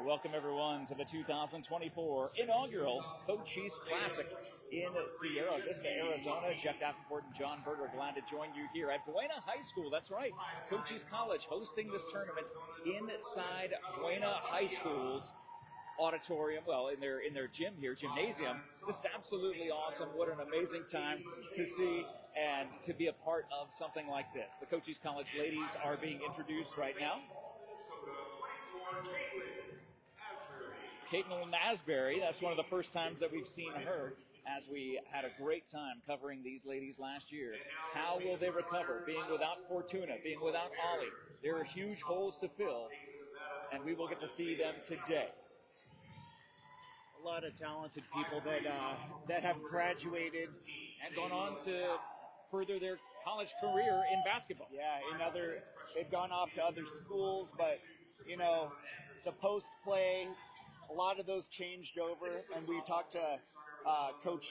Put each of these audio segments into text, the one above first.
Welcome everyone to the 2024 inaugural Cochise Classic in Sierra Vista, Arizona. Jeff Davenport and John Berger glad to join you here at Buena High School. That's right, Cochise College hosting this tournament inside Buena High School's auditorium, well, in their gym here, gymnasium. This is absolutely awesome. What an amazing time to see and to be a part of something like this. The Cochise College ladies are being introduced right now. Caitlin Asbury, that's one of the first times that we've seen her, as we had a great time covering these ladies last year. How will they recover? Being without Fortuna, being without Ollie. There are huge holes to fill, and we will get to see them today. A lot of talented people that have graduated and gone on to further their college career in basketball. Yeah, they've gone off to other schools, but, you know, the post-play, a lot of those changed over, and we talked to Coach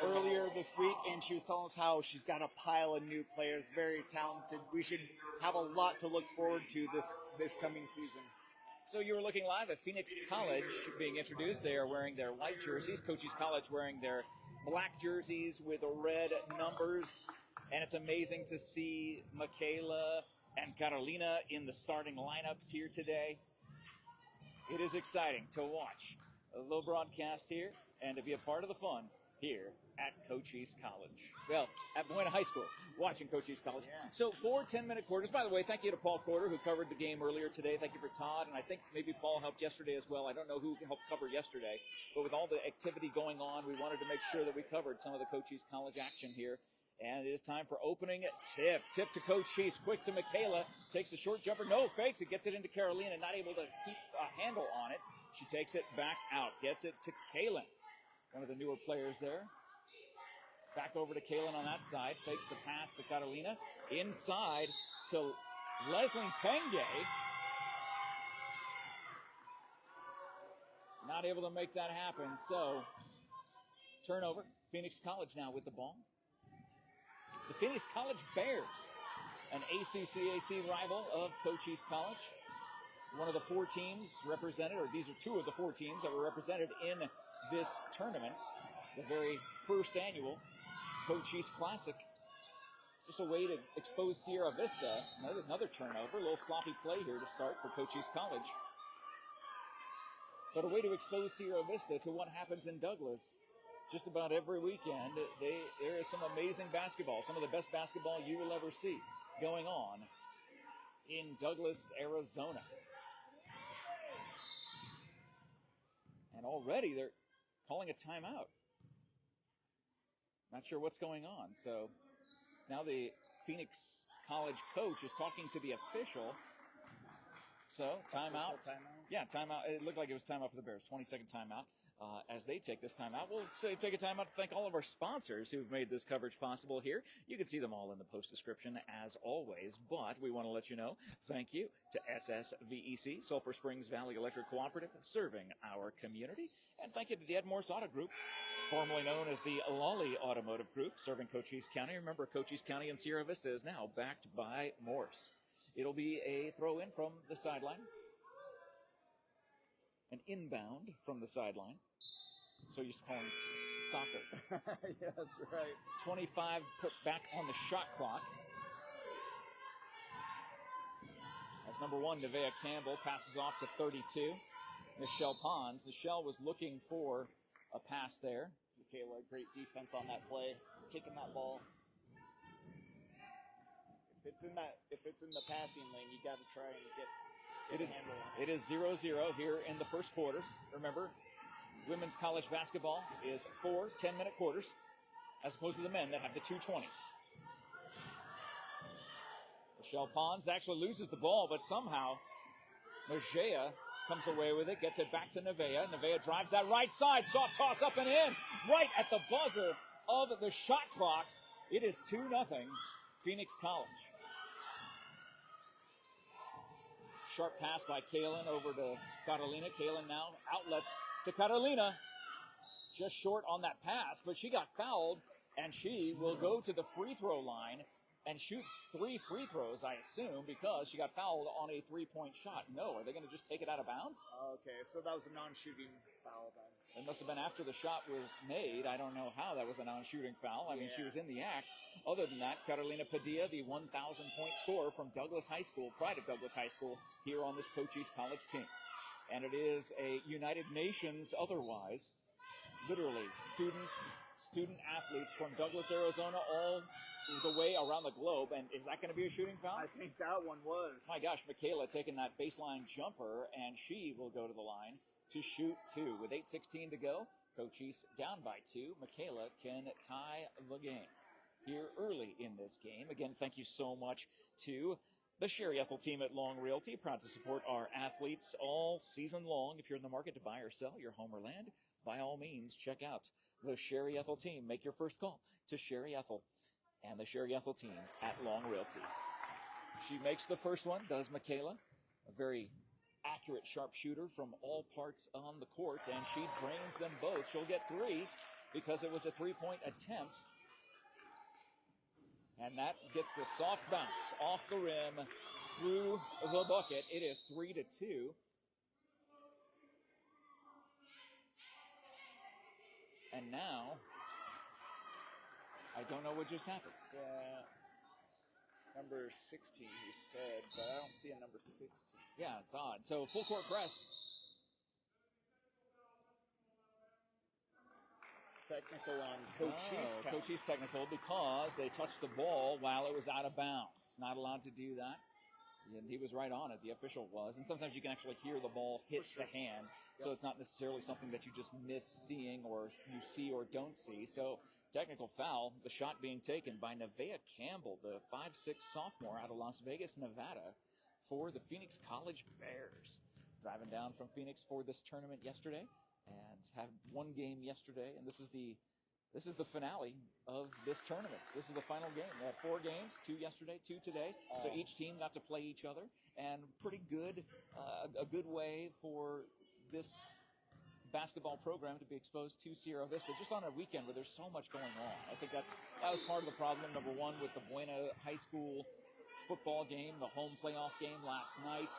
earlier this week, and she was telling us how she's got a pile of new players, very talented. We should have a lot to look forward to this coming season. So you were looking live at Phoenix College being introduced. They are wearing their white jerseys. Cochise College wearing their black jerseys with red numbers. And it's amazing to see Michaela and Carolina in the starting lineups here today. It is exciting to watch a little broadcast here and to be a part of the fun here at Cochise College. Well, at Buena High School, watching Cochise College. Yeah. So 4 10-minute quarters. By the way, thank you to Paul Corder, who covered the game earlier today. Thank you for Todd, and I think maybe Paul helped yesterday as well. I don't know who helped cover yesterday, but with all the activity going on, we wanted to make sure that we covered some of the Cochise College action here. And it is time for opening tip. Tip to Cochise, quick to Michaela. Takes a short jumper, no fakes it, gets it into Carolina, not able to keep a handle on it. She takes it back out, gets it to Kaylin, one of the newer players there. Back over to Kaylin on that side. Fakes the pass to Carolina. Inside to Leslie Penge. Not able to make that happen. So, turnover. Phoenix College now with the ball. The Phoenix College Bears, an ACCAC rival of Cochise College. One of the 4 teams represented, or these are 2 of the 4 teams that were represented in this tournament, the very first annual Cochise Classic. Just a way to expose Sierra Vista. Another turnover, a little sloppy play here to start for Cochise College. But a way to expose Sierra Vista to what happens in Douglas just about every weekend. There is some amazing basketball, some of the best basketball you will ever see going on in Douglas, Arizona. And already they're calling a timeout. Not sure what's going on. So now the Phoenix College coach is talking to the official. So timeout. Yeah, timeout. It looked like it was timeout for the Bears. 20-second timeout. As they take this timeout, we'll take a timeout to thank all of our sponsors who've made this coverage possible here. You can see them all in the post description as always, but we want to let you know, thank you to SSVEC, Sulphur Springs Valley Electric Cooperative, serving our community. And thank you to the Ed Morse Auto Group, formerly known as the Lawely Automotive Group, serving Cochise County. Remember, Cochise County and Sierra Vista is now backed by Morse. It'll be a throw-in from the sideline. An inbound from the sideline. So you're just calling it soccer. Yeah, that's right. 25 put back on the shot clock. That's number 1, Nevaeh Campbell, passes off to 32. Michelle Pons. Michelle was looking for a pass there. Michaela, great defense on that play, kicking that ball. If it's in the passing lane, you got to try and get a handle on it. It is 0-0 here in the first quarter. Remember, women's college basketball is 4 10-minute quarters, as opposed to the men that have the 2:20s. Michelle Pons actually loses the ball, but somehow Najea comes away with it, gets it back to Nevaeh. Nevaeh drives that right side, soft toss up and in, right at the buzzer of the shot clock. It is 2-0 Phoenix College. Sharp pass by Kaylin over to Carolina. Kaylin now outlets to Carolina. Just short on that pass, but she got fouled, and she will go to the free throw line and shoot 3 free throws, I assume, because she got fouled on a 3-point shot. No, are they going to just take it out of bounds? Okay, so that was a non-shooting foul then. It must have been after the shot was made. I don't know how that was a non-shooting foul. I mean, she was in the act. Other than that, Carolina Padilla, the 1,000-point scorer from Douglas High School, pride of Douglas High School, here on this Cochise College team. And it is a United Nations otherwise, literally, student-athletes from Douglas, Arizona, all the way around the globe. And is that going to be a shooting foul? I think that one was. My gosh, Michaela taking that baseline jumper, and she will go to the line to shoot 2. With 8:16 to go, Cochise down by 2. Michaela can tie the game here early in this game. Again, thank you so much to the Sherry Ethel team at Long Realty, proud to support our athletes all season long. If you're in the market to buy or sell your home or land, by all means, check out the Sherry Ethel team. Make your first call to Sherry Ethel and the Sherry Ethel team at Long Realty. She makes the first one, does Michaela, a very accurate sharpshooter from all parts on the court, and she drains them both. She'll get 3 because it was a 3-point attempt. And that gets the soft bounce off the rim through the bucket. It is 3-2. And now, I don't know what just happened. Number 16, he said, but I don't see a number 16. Yeah, it's odd. So full court press. Technical on Cochise County. Cochise technical because they touched the ball while it was out of bounds. Not allowed to do that. And he was right on it, the official was. And sometimes you can actually hear the ball hit the hand. So it's not necessarily something that you just miss seeing or you see or don't see. So technical foul, the shot being taken by Nevaeh Campbell, the 5'6" sophomore out of Las Vegas, Nevada, for the Phoenix College Bears. Driving down from Phoenix for this tournament yesterday and had one game yesterday, and this is the finale of this tournament. This is the final game. They had 4 games, 2 yesterday, 2 today. So each team got to play each other, and pretty good, a good way for this basketball program to be exposed to Sierra Vista just on a weekend where there's so much going on. I think that was part of the problem, number one, with the Buena High School football game, the home playoff game last night,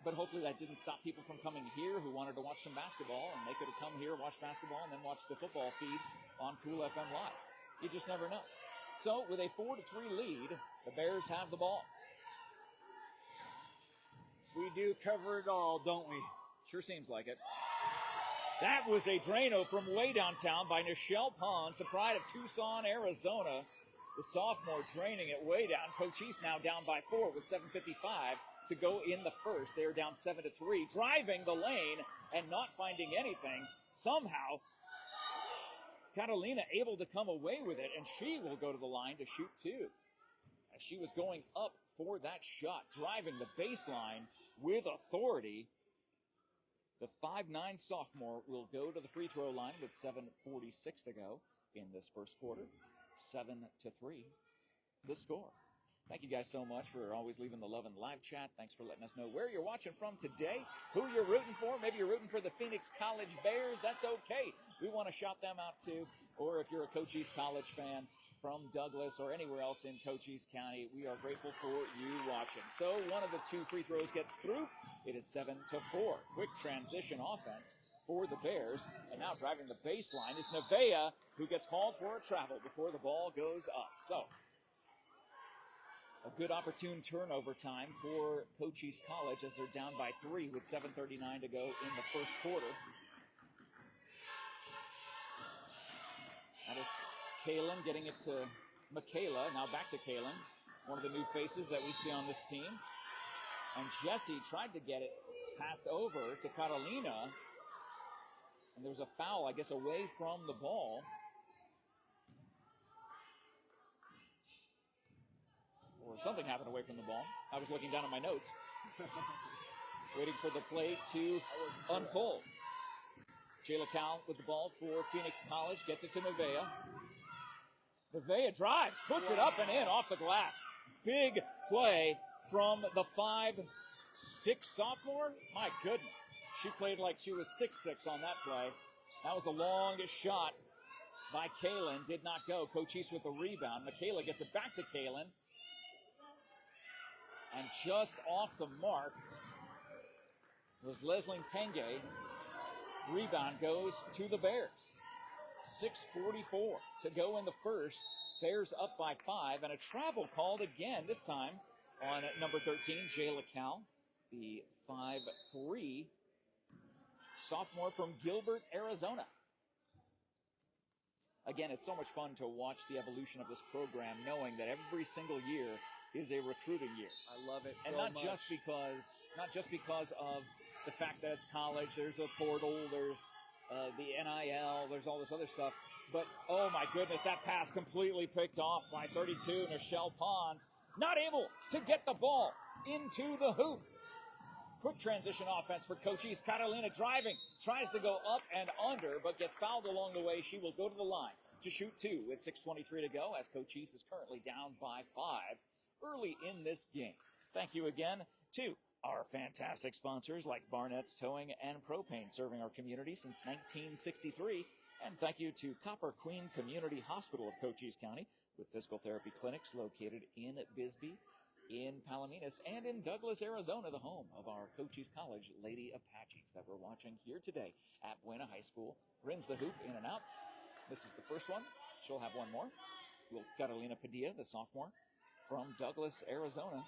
but hopefully that didn't stop people from coming here who wanted to watch some basketball, and they could have come here, watch basketball, and then watch the football feed on Cool FM Live. You just never know. So with a 4-3 lead, the Bears have the ball. We do cover it all, don't we? Sure seems like it. That was a Drano from way downtown by Nichelle Pons, the pride of Tucson, Arizona. The sophomore draining it way down. Cochise now down by 4 with 7:55 to go in the first. They're down 7-3, driving the lane and not finding anything. Somehow, Catalina able to come away with it, and she will go to the line to shoot 2. As she was going up for that shot, driving the baseline with authority. The 5'9" sophomore will go to the free throw line with 7:46 to go in this first quarter. 7-3, the score. Thank you guys so much for always leaving the love in the live chat. Thanks for letting us know where you're watching from today, who you're rooting for. Maybe you're rooting for the Phoenix College Bears. That's okay. We want to shout them out too. Or if you're a Cochise College fan from Douglas or anywhere else in Cochise County, we are grateful for you watching. So one of the 2 free throws gets through. It is 7-4. Quick transition offense for the Bears. And now driving the baseline is Nevaeh, who gets called for a travel before the ball goes up. So a good opportune turnover time for Cochise College as they're down by 3 with 7:39 to go in the first quarter. That is Kaylin getting it to Michaela. Now back to Kaylin, one of the new faces that we see on this team. And Jesse tried to get it passed over to Catalina. And there was a foul, I guess, away from the ball. Or something happened away from the ball. I was looking down at my notes, waiting for the play to unfold. Jayla Cal with the ball for Phoenix College, gets it to Nevaeh. Nevaeh drives, puts it up and in off the glass. Big play from the 5'6" sophomore. My goodness. She played like she was 6'6" on that play. That was a long shot by Kalen. Did not go. Cochise with the rebound. Michaela gets it back to Kalen. And just off the mark was Leslie Penge. Rebound goes to the Bears. 6:44 to go in the first. Bears up by 5. And a travel called again, this time on number 13, Jayla Cal, the 5'3" sophomore from Gilbert, Arizona. Again, it's so much fun to watch the evolution of this program, knowing that every single year is a recruiting year. I love it so and not much. just because of the fact that it's college. There's a portal, there's the NIL, there's all this other stuff. But, oh my goodness, that pass completely picked off by 32, Nichelle Pons. Not able to get the ball into the hoop. Quick transition offense for Cochise. Carolina driving, tries to go up and under, but gets fouled along the way. She will go to the line to shoot 2 with 6:23 to go, as Cochise is currently down by 5 early in this game. Thank you again to our fantastic sponsors like Barnett's Towing and Propane, serving our community since 1963. And thank you to Copper Queen Community Hospital of Cochise County, with physical therapy clinics located in Bisbee, in Palominas, and in Douglas, Arizona, the home of our Cochise College Lady Apaches that we're watching here today at Buena High School. Rims the hoop in and out. This is the first one. She'll have one more. Catalina Padilla, the sophomore from Douglas, Arizona.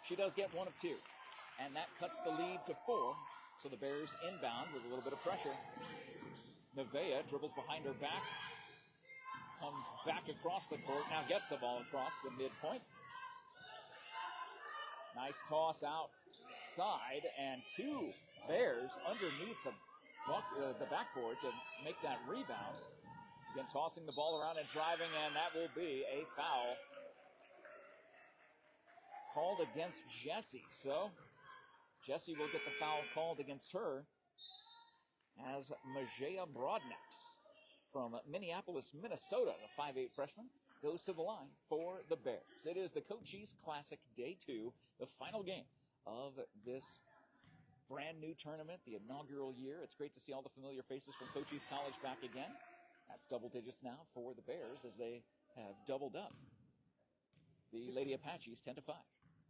She does get 1 of 2, and that cuts the lead to 4. So the Bears inbound with a little bit of pressure. Nevaeh dribbles behind her back, comes back across the court, now gets the ball across the midpoint. Nice toss outside, and 2 Bears underneath the backboard to make that rebound. Again, tossing the ball around and driving, and that will be a foul called against Jessie. So Jessie will get the foul called against her, as Majea Broadnex from Minneapolis, Minnesota, the 5'8" freshman, goes to the line for the Bears. It is the Cochise Classic Day 2, the final game of this brand new tournament, the inaugural year. It's great to see all the familiar faces from Cochise College back again. That's double digits now for the Bears as they have doubled up the Lady Apaches 10-5.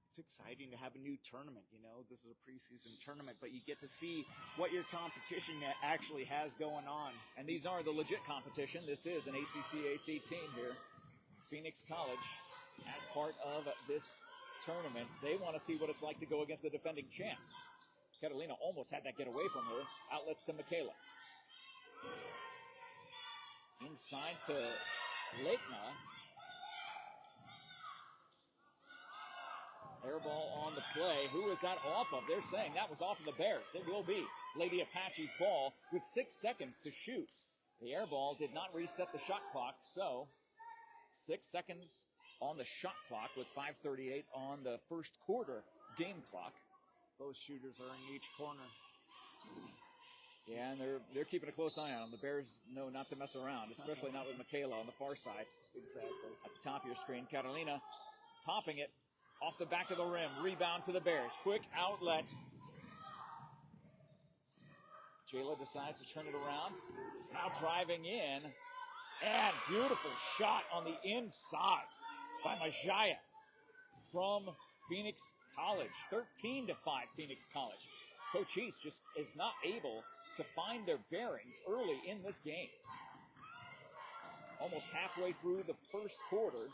It's exciting to have a new tournament, you know. This is a preseason tournament, but you get to see what your competition actually has going on. And these are the legit competition. This is an ACCAC team here. Phoenix College, as part of this tournament, they want to see what it's like to go against the defending champs. Catalina almost had that get away from her. Outlets to Michaela. Inside to Leitna. Air ball on the play. Who is that off of? They're saying that was off of the Bears. It will be Lady Apache's ball with 6 seconds to shoot. The air ball did not reset the shot clock, so 6 seconds on the shot clock with 5:38 on the first quarter game clock. Both shooters are in each corner. Yeah, and they're keeping a close eye on them. The Bears know not to mess around, especially not with Michaela on the far side. Exactly. At the top of your screen, Catalina popping it off the back of the rim. Rebound to the Bears. Quick outlet. Jayla decides to turn it around. Now driving in. And beautiful shot on the inside by Majaya from Phoenix College. 13-5 Phoenix College. Cochise just is not able to find their bearings early in this game. Almost halfway through the first quarter.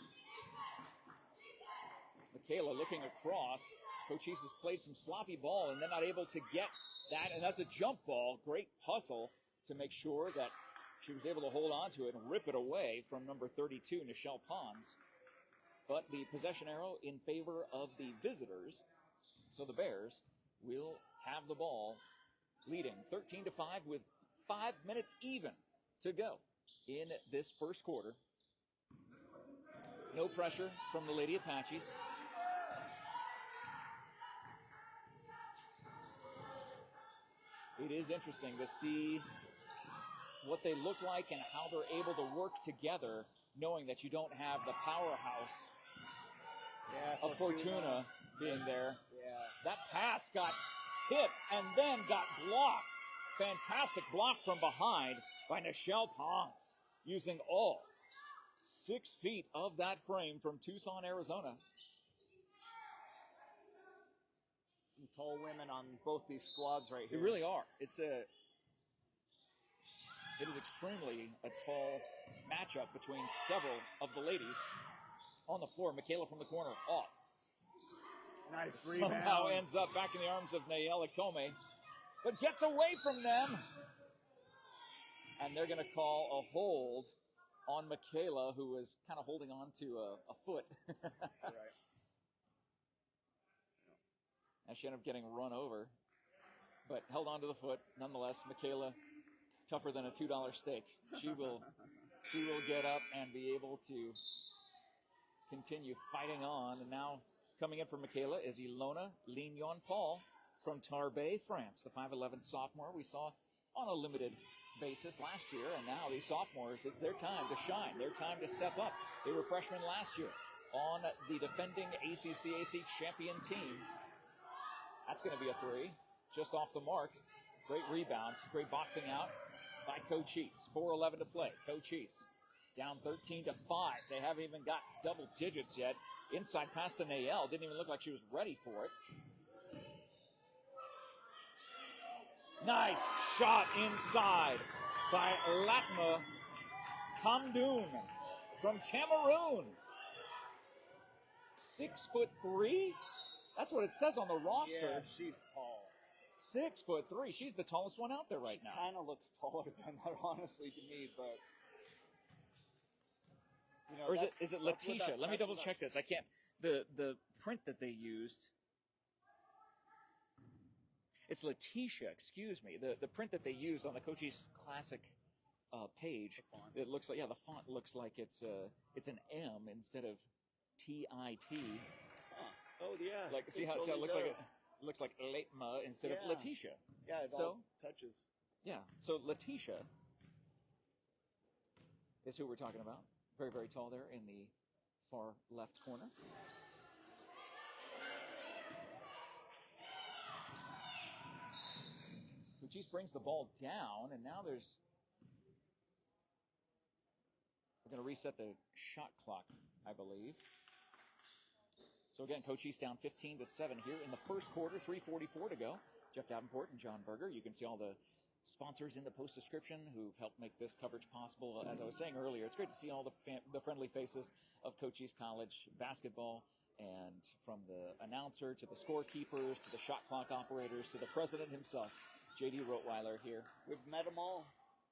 Michaela looking across. Cochise has played some sloppy ball and they're not able to get that. And that's a jump ball. Great hustle to make sure that she was able to hold on to it and rip it away from number 32, Nichelle Pons. But the possession arrow in favor of the visitors. So the Bears will have the ball leading 13-5 with 5 minutes even to go in this first quarter. No pressure from the Lady Apaches. It is interesting to see what they look like and how they're able to work together, knowing that you don't have the powerhouse of Fortuna being there. Yeah. That pass got tipped, and then got blocked. Fantastic block from behind by Nichelle Pons, using all 6 feet of that frame from Tucson, Arizona. Some tall women on both these squads right here. They really are. It is extremely a tall matchup between several of the ladies on the floor. Michaela from the corner, off. Nice rebound. Somehow ends up back in the arms of Nayela Comey, but gets away from them. And they're going to call a hold on Michaela, who is kind of holding on to a foot. Right. And she ended up getting run over, but held on to the foot. Nonetheless, Michaela, tougher than a $2 steak. She will get up and be able to continue fighting on. And now coming in for Michaela is Ilona Lignon-Paul from Tarbes, France, the 5'11 sophomore we saw on a limited basis last year. And now these sophomores, it's their time to shine, their time to step up. They were freshmen last year on the defending ACCAC champion team. That's going to be a 3, just off the mark. Great rebound, great boxing out by Cochise. 4:11 to play. Cochise down 13-5. They haven't even got double digits yet. Inside pass to Nayel. Didn't even look like she was ready for it. Nice shot inside by Latma Kamdoun from Cameroon. 6'3"? That's what it says on the roster. Yeah, she's tall. 6'3". She's the tallest one out there right now. She kind of looks taller than that, honestly, to me, but... You know, or is it Letitia? Let me double check this. I can't. The print that they used. It's Letitia, excuse me. The print that they used on the Cochise Classic page. It looks like, the font looks like it's an M instead of TIT. Oh yeah. Like, see how it looks like it looks like Letma instead of Letitia. Yeah, it all touches. Yeah. So Letitia is who we're talking about. Very, very tall there in the far left corner. Cochise brings the ball down, and now we're going to reset the shot clock, I believe. So again, Cochise down 15-7 here in the first quarter, 3:44 to go. Jeff Davenport and John Berger. You can see all the sponsors in the post description who've helped make this coverage possible. As I was saying earlier, it's great to see all the friendly faces of Cochise College basketball, and from the announcer to the scorekeepers to the shot clock operators to the president himself, J.D. Rottweiler here. We've met them all.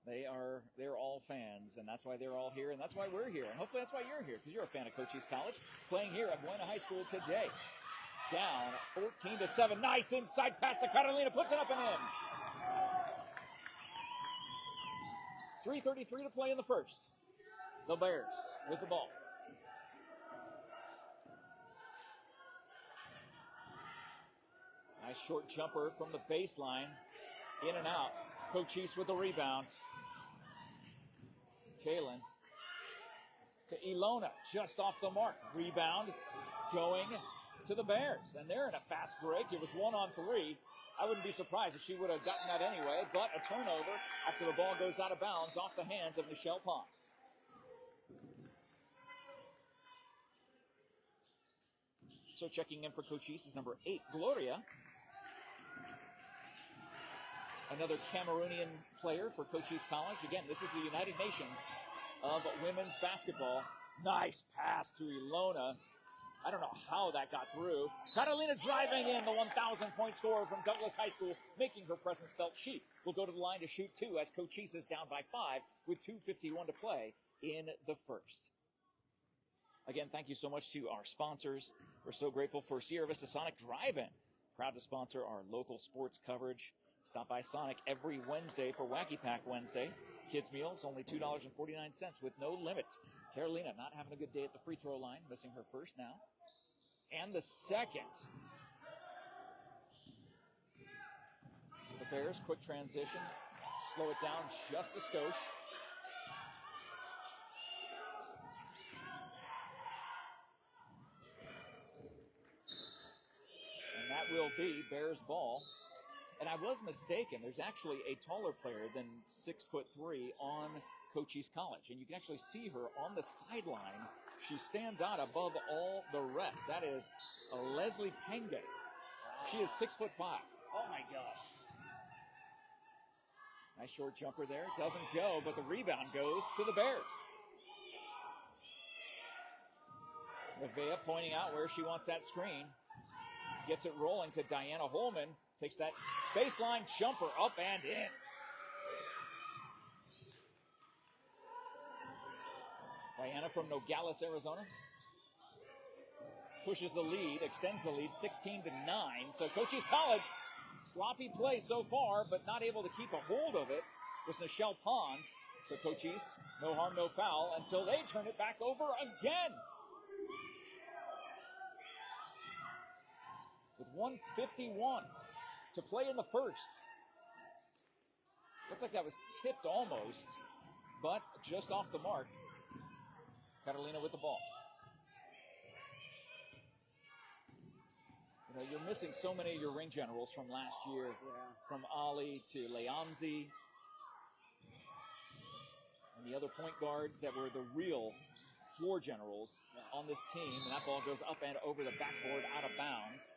They're all fans, and that's why they're all here, and that's why we're here, and hopefully that's why you're here, because you're a fan of Cochise College, playing here at Buena High School today. Down 14-7. Nice inside pass to Carolina, puts it up and in. 3:33 to play in the first. The Bears with the ball. Nice short jumper from the baseline. In and out. Cochise with the rebound. Kaylin to Ilona, just off the mark. Rebound going to the Bears. And they're in a fast break. It was 1-on-3. I wouldn't be surprised if she would have gotten that anyway, but a turnover after the ball goes out of bounds off the hands of Nichelle Pons. So checking in for Cochise is number 8, Gloria. Another Cameroonian player for Cochise College. Again, this is the United Nations of women's basketball. Nice pass to Ilona. I don't know how that got through. Catalina driving in, the 1,000-point scorer from Douglas High School, making her presence felt. She will go to the line to shoot 2 as Cochise is down by 5 with 2:51 to play in the first. Again, thank you so much to our sponsors. We're so grateful for Sierra Vista Sonic Drive-In. Proud to sponsor our local sports coverage. Stop by Sonic every Wednesday for Wacky Pack Wednesday. Kids meals, only $2.49 with no limit. Carolina not having a good day at the free throw line, missing her first now. And the second. So the Bears, quick transition. Slow it down just a skosh. And that will be Bears ball. And I was mistaken. There's actually a taller player than 6'3" on Cochise College. And you can actually see her on the sideline. She stands out above all the rest. That is Leslie Penge. She is 6'5". Oh my gosh. Nice short jumper there. Doesn't go, but the rebound goes to the Bears. Nevaeh pointing out where she wants that screen. Gets it rolling to Diana Holman. Takes that baseline jumper up and in. Diana from Nogales, Arizona. Pushes the lead, extends the lead 16-9. So Cochise College, sloppy play so far, but not able to keep a hold of it was Nichelle Pons. So Cochise, no harm, no foul, until they turn it back over again. With 1:51 to play in the first. Looked like that was tipped almost, but just off the mark. Catalina with the ball. You know, you're missing so many of your ring generals from last year, from Ali to Leamzi, and the other point guards that were the real floor generals on this team. And that ball goes up and over the backboard out of bounds.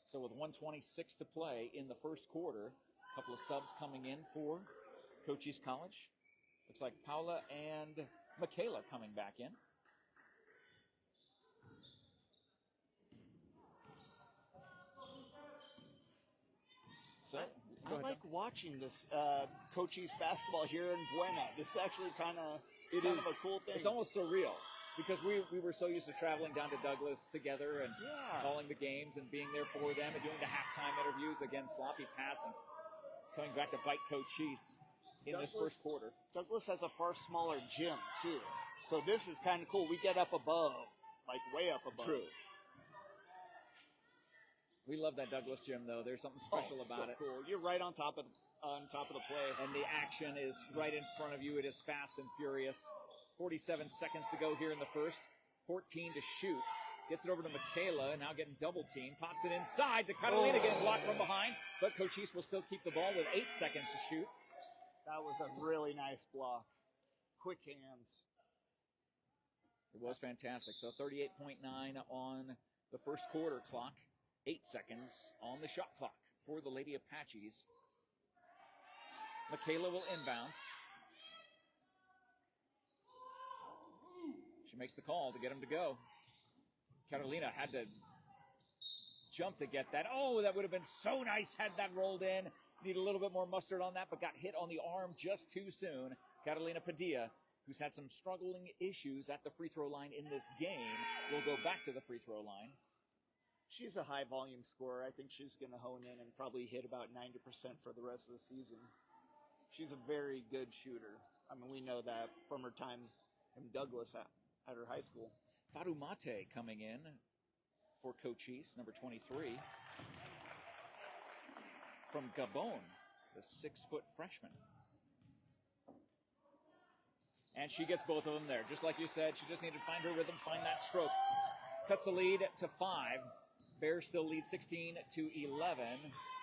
So with 1:26 to play in the first quarter, a couple of subs coming in for Cochise College. Looks like Paula and Michaela coming back in. So I like watching this Cochise basketball here in Buena. This is actually kind of a cool thing. It's almost surreal because we were so used to traveling down to Douglas together and calling the games and being there for them and doing the halftime interviews. Again, sloppy passing. Coming back to bite Cochise in this first quarter. Douglas has a far smaller gym, too. So this is kind of cool. We get up above, like way up above. True. We love that Douglas gym, though. There's something special about it. Cool. You're right on top of the play. And the action is right in front of you. It is fast and furious. 47 seconds to go here in the first. 14 to shoot. Gets it over to Michaela, now getting double teamed. Pops it inside to Catalina, getting blocked from behind. But Cochise will still keep the ball with 8 seconds to shoot. That was a really nice block. Quick hands. It was fantastic. So 38.9 on the first quarter clock. 8 seconds on the shot clock for the Lady Apaches. Michaela will inbound. She makes the call to get him to go. Catalina had to jump to get that. Oh, that would have been so nice had that rolled in. Need a little bit more mustard on that, but got hit on the arm just too soon. Catalina Padilla, who's had some struggling issues at the free throw line in this game, will go back to the free throw line. She's a high volume scorer. I think she's going to hone in and probably hit about 90% for the rest of the season. She's a very good shooter. I mean, we know that from her time in Douglas at her high school. Farumate coming in for Cochise, number 23. From Gabon, the 6-foot freshman. And she gets both of them there. Just like you said, she just needed to find her rhythm, find that stroke. Cuts the lead to 5. Bears still lead 16-11.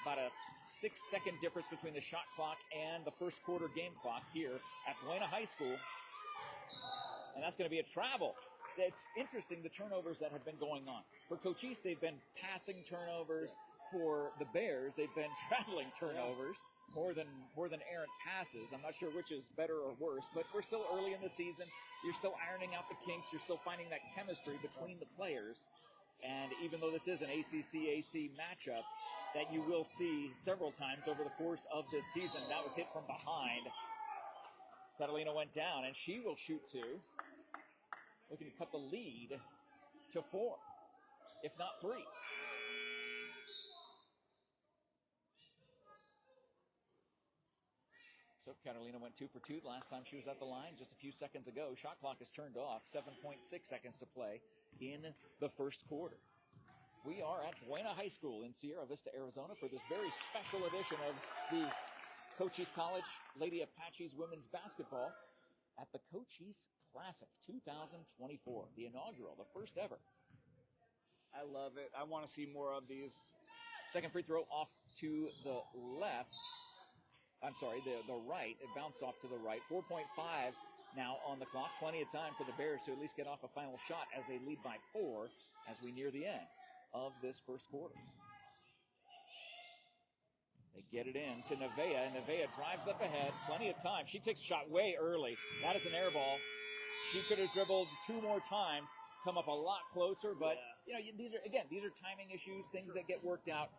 About a 6-second difference between the shot clock and the first quarter game clock here at Buena High School. And that's going to be a travel. It's interesting, the turnovers that have been going on. For Cochise, they've been passing turnovers. For the Bears, they've been traveling turnovers more than errant passes. I'm not sure which is better or worse, but we're still early in the season. You're still ironing out the kinks. You're still finding that chemistry between the players. And even though this is an ACC-AC matchup that you will see several times over the course of this season, that was hit from behind. Catalina went down, and she will shoot 2. Looking to cut the lead to 4, if not 3. So Catalina went 2 for 2 the last time she was at the line just a few seconds ago. Shot clock is turned off. 7.6 seconds to play in the first quarter. We are at Buena High School in Sierra Vista, Arizona for this very special edition of the Cochise College Lady Apaches women's basketball at the Cochise Classic 2024, the inaugural, the first ever. I love it. I want to see more of these. Second free throw off to the left. I'm sorry, the right. It bounced off to the right. 4.5 now on the clock. Plenty of time for the Bears to at least get off a final shot as they lead by 4 as we near the end of this first quarter. They get it in to Nevaeh, and Nevaeh drives up ahead. Plenty of time. She takes a shot way early. That is an air ball. She could have dribbled 2 more times, come up a lot closer, but these are timing issues, things that get worked out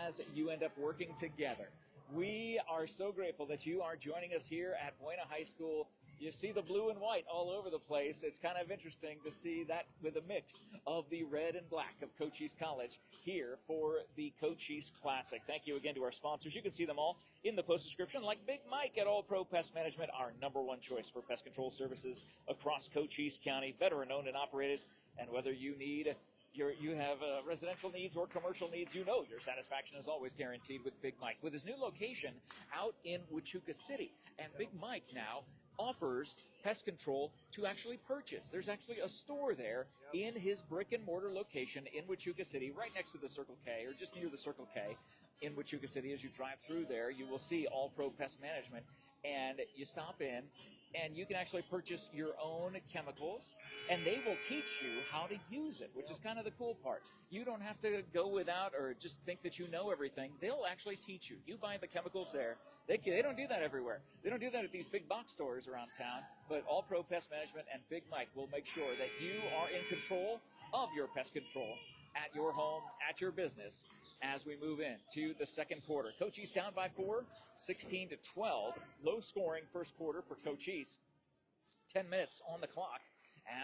as you end up working together. We are so grateful that you are joining us here at Buena High School. You see the blue and white all over the place. It's kind of interesting to see that with a mix of the red and black of Cochise College here for the Cochise Classic. Thank you again to our sponsors. You can see them all in the post description, like Big Mike at All Pro Pest Management, our #1 choice for pest control services across Cochise County, veteran-owned and operated. And whether you need you have residential needs or commercial needs, your satisfaction is always guaranteed with Big Mike. With his new location out in Huachuca City, and Big Mike now offers pest control to actually purchase. There's actually a store there in his brick and mortar location in Huachuca City, right next to the Circle K, or just near the Circle K in Huachuca City. As you drive through there, you will see All Pro Pest Management, and you stop in, and you can actually purchase your own chemicals, and they will teach you how to use it, which is kind of the cool part. You don't have to go without or just think that you know everything. They'll actually teach you. You buy the chemicals there. They don't do that everywhere. They don't do that at these big box stores around town, but All Pro Pest Management and Big Mike will make sure that you are in control of your pest control at your home, at your business, as we move into the second quarter. Cochise down by 4, 16-12. Low scoring first quarter for Cochise. 10 minutes on the clock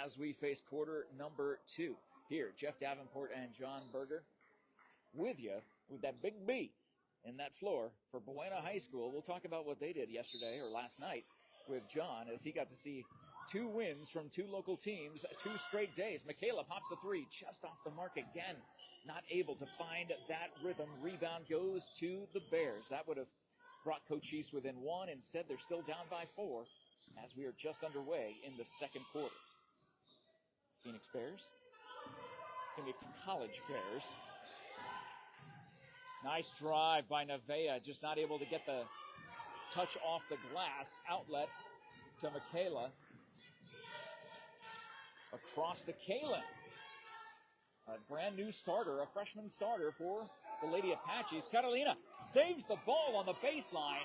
as we face quarter number 2. Here, Jeff Davenport and John Berger with you with that big B in that floor for Buena High School. We'll talk about what they did yesterday or last night with John as he got to see 2 wins from 2 local teams, 2 straight days. Michaela pops a 3 just off the mark again. Not able to find that rhythm. Rebound goes to the Bears. That would have brought Cochise within 1. Instead, they're still down by 4 as we are just underway in the second quarter. Phoenix College Bears. Nice drive by Nevaeh. Just not able to get the touch off the glass. Outlet to Michaela. Across to Kaylin. A brand new starter, a freshman starter for the Lady Apaches. Catalina saves the ball on the baseline.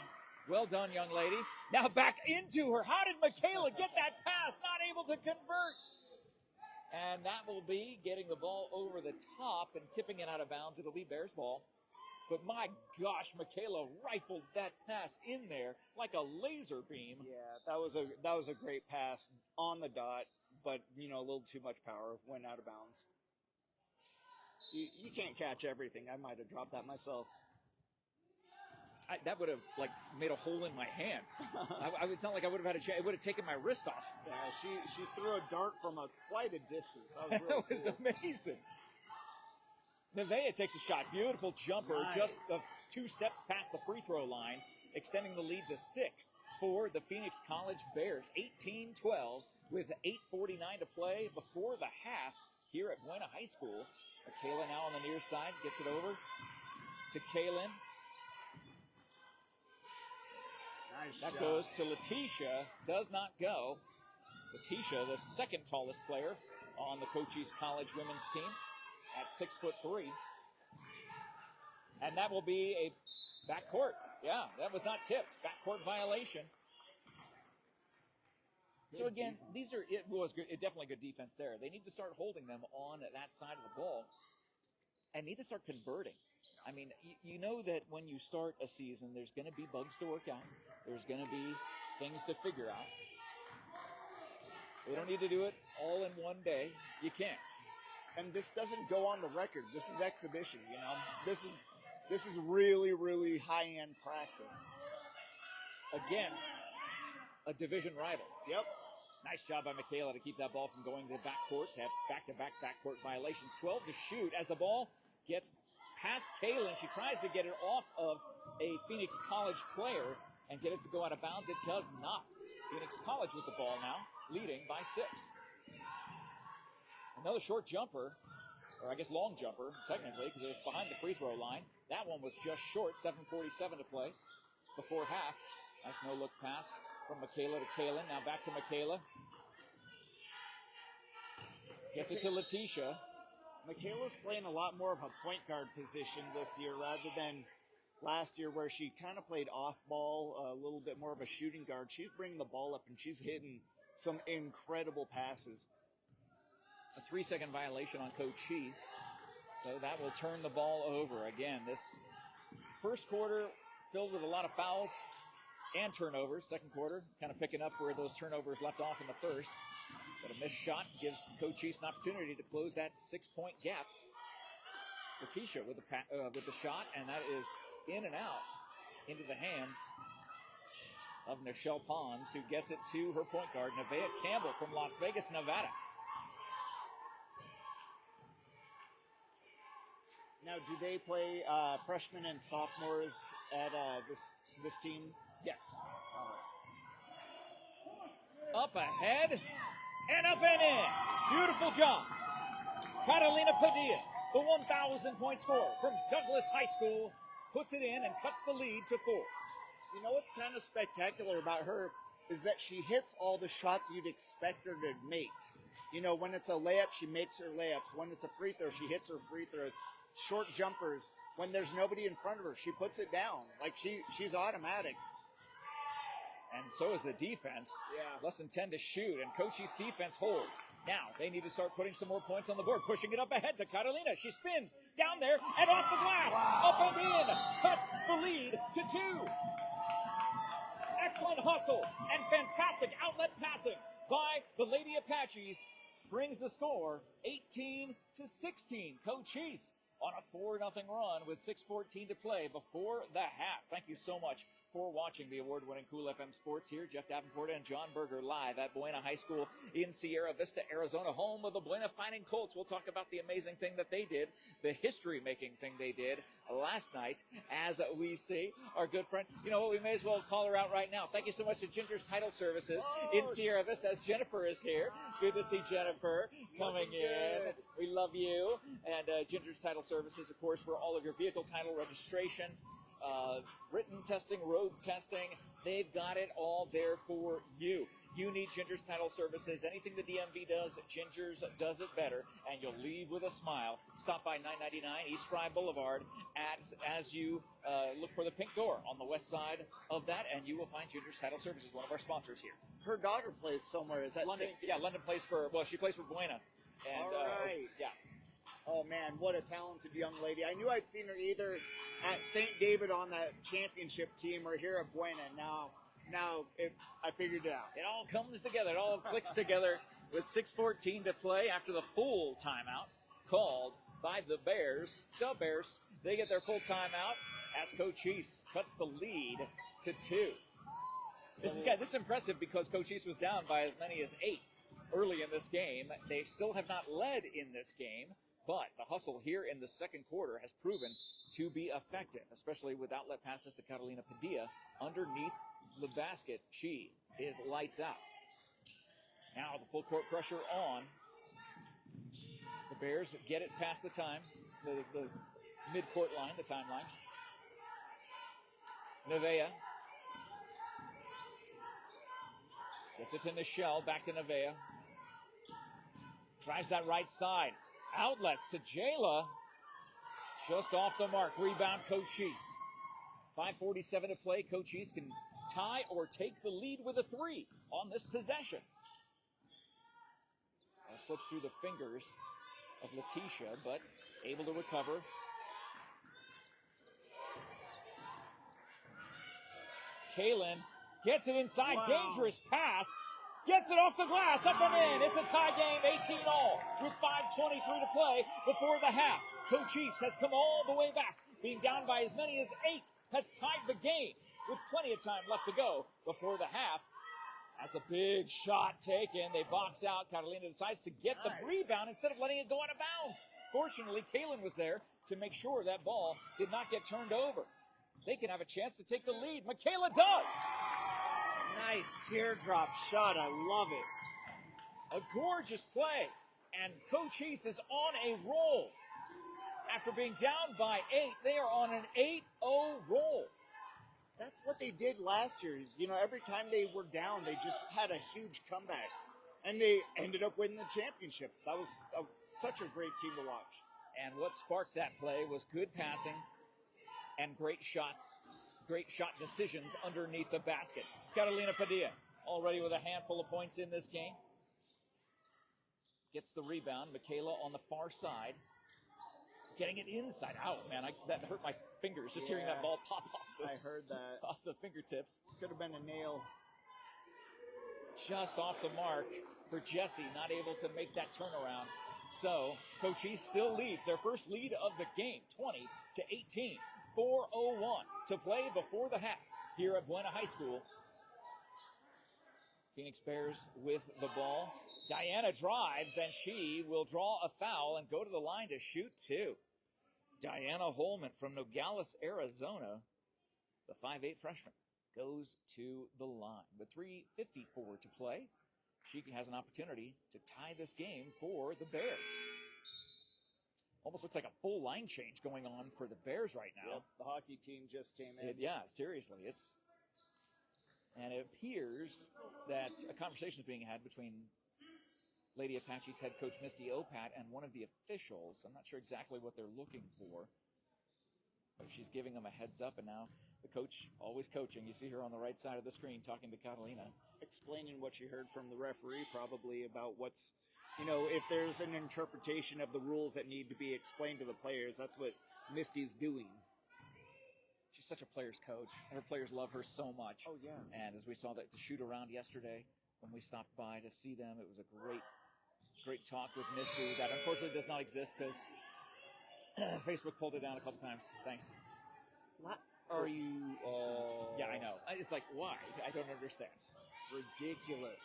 Well done, young lady. Now back into her. How did Michaela get that pass? Not able to convert. And that will be getting the ball over the top and tipping it out of bounds. It'll be Bears ball. But my gosh, Michaela rifled that pass in there like a laser beam. Yeah, that was a great pass on the dot, but a little too much power, went out of bounds. You can't catch everything. I might have dropped that myself. That would have made a hole in my hand. It's not like I would have had a chance. It would have taken my wrist off. Yeah, she threw a dart from quite a distance. That was really That was cool. amazing. Nevaeh takes a shot. Beautiful jumper. Nice. Just 2 steps past the free throw line, extending the lead to 6 for the Phoenix College Bears. 18-12 with 8:49 to play before the half here at Buena High School. Michaela now on the near side, gets it over to Kaylin. Nice That shot. goes to Letitia, does not go. Letitia, the second tallest player on the Cochise College women's team at 6'3". And that will be a backcourt. Yeah, that was not tipped. Backcourt violation. So again, it was good. Definitely good defense there. They need to start holding them on that side of the ball and need to start converting. I mean, you know that when you start a season, there's going to be bugs to work out. There's going to be things to figure out. They don't need to do it all in one day. You can't. And this doesn't go on the record. This is exhibition, This is really, really high-end practice. Against a division rival. Yep. Nice job by Michaela to keep that ball from going to the backcourt, to have back-to-back backcourt violations. 12 to shoot as the ball gets past Kaylin. She tries to get it off of a Phoenix College player and get it to go out of bounds. It does not. Phoenix College with the ball now, leading by 6. Another short jumper or I guess long jumper, technically, because it was behind the free throw line. That one was just short, 7:47 to play before half. Nice no-look pass from Michaela to Kaylin. Now back to Michaela. Gets it to Letitia. Michaela's playing a lot more of a point guard position this year rather than last year where she kind of played off ball, a little bit more of a shooting guard. She's bringing the ball up and she's hitting some incredible passes. A 3-second violation on Cochise. So that will turn the ball over. Again, this first quarter filled with a lot of fouls and turnovers. Second quarter kind of picking up where those turnovers left off in the first. But a missed shot gives Cochise an opportunity to close that 6-point gap. Letitia with the shot, and that is in and out into the hands of Nichelle Pons, who gets it to her point guard, Nevaeh Campbell from Las Vegas, Nevada. Now, do they play freshmen and sophomores at this team? Yes. Up ahead and up and in. Beautiful job. Catalina Padilla, the 1,000-point scorer from Douglas High School, puts it in and cuts the lead to 4. You know what's kind of spectacular about her is that she hits all the shots you'd expect her to make. You know, when it's a layup, she makes her layups. When it's a free throw, she hits her free throws. Short jumpers. When there's nobody in front of her, she puts it down. Like she's automatic. And so is the defense. Yeah. Less than 10 to shoot, and Cochise's defense holds. Now, they need to start putting some more points on the board, pushing it up ahead to Catalina. She spins down there and off the glass. Wow. Up and in. Cuts the lead to 2. Excellent hustle and fantastic outlet passing by the Lady Apaches brings the score 18-16. Cochise on a 4-0 run with 6:14 to play before the half. Thank you so much for watching the award-winning Cool FM Sports here. Jeff Davenport and John Berger live at Buena High School in Sierra Vista, Arizona, home of the Buena Fighting Colts. We'll talk about the amazing thing that they did, the history-making thing they did last night, as we see our good friend. You know what, we may as well call her out right now. Thank you so much to Ginger's Title Services in Sierra Vista, as Jennifer is here. Good to see Jennifer coming in. We love you. And Ginger's Title Services, of course, for all of your vehicle title registration, written testing, road testing. They've got it all there for you. You need Ginger's Title Services. Anything the DMV does, Ginger's does it better, and you'll leave with a smile. Stop by 999 East Fry Boulevard as you look for the pink door on the west side of that, and you will find Ginger's Title Services, one of our sponsors here. Her daughter plays somewhere. Is that London? Yeah, London plays she plays for Buena. And, all right. Yeah. Oh, man, what a talented young lady. I knew I'd seen her either at St. David on that championship team or here at Buena. I figured it out. It all comes together. It all clicks together with 6:14 to play after the full timeout called by the Bears. The Bears, they get their full timeout as Cochise cuts the lead to 2. This is impressive because Cochise was down by as many as 8 early in this game. They still have not led in this game. But the hustle here in the second quarter has proven to be effective, especially with outlet passes to Catalina Padilla underneath the basket. She is lights out. Now the full court pressure on. The Bears get it past the time, the mid-court line, the timeline. Nevaeh gets it to Nichelle, back to Nevaeh. Drives that right side. Outlets to Jayla. Just off the mark. Rebound, Cochise. 5:47 to play. Cochise can tie or take the lead with a 3 on this possession. That slips through the fingers of Letitia, but able to recover. Kaylin gets it inside. Wow. Dangerous pass. Gets it off the glass, up and in. It's a tie game, 18-all, with 5:23 to play before the half. Cochise has come all the way back, being down by as many as 8, has tied the game with plenty of time left to go before the half. As a big shot taken, they box out. Catalina decides to get the rebound instead of letting it go out of bounds. Fortunately, Kaylin was there to make sure that ball did not get turned over. They can have a chance to take the lead. Michaela does. Nice teardrop shot. I love it. A gorgeous play And Cochise is on a roll. After being down by 8, they are on an 8-0 roll. That's what they did last year. You know, every time they were down, they just had a huge comeback. And they ended up winning the championship. That was such a great team to watch. And what sparked that play was good passing and great shots, great shot decisions underneath the basket. Catalina Padilla already with a handful of points in this game. Gets the rebound. Michaela on the far side. Getting it inside. Ow, man, that hurt my fingers just hearing that ball pop off I heard that. off the fingertips. Could have been a nail. Just off the mark for Jesse, not able to make that turnaround. So, Cochise still leads their first lead of the game, 20-18. 4:01 to play before the half here at Buena High School. Phoenix Bears with the ball. Diana drives, and she will draw a foul and go to the line to shoot two. Diana Holman from Nogales, Arizona, the 5'8 freshman, goes to the line. With 3:54 to play, she has an opportunity to tie this game for the Bears. Almost looks like a full line change going on for the Bears right now. Yep, the hockey team just came in. Seriously. And it appears that a conversation is being had between Lady Apache's head coach Misty Opat and one of the officials. I'm not sure exactly what they're looking for, but she's giving them a heads up, and now the coach, always coaching. You see her on the right side of the screen talking to Catalina. Explaining what she heard from the referee probably about what's, if there's an interpretation of the rules that need to be explained to the players, that's what Misty's doing. She's such a player's coach. Her players love her so much. Oh, yeah. And as we saw the shoot around yesterday when we stopped by to see them, it was a great talk with Misty that unfortunately does not exist because Facebook pulled it down a couple times. Thanks. What are you? Yeah, I know. It's like, why? I don't understand. Ridiculous.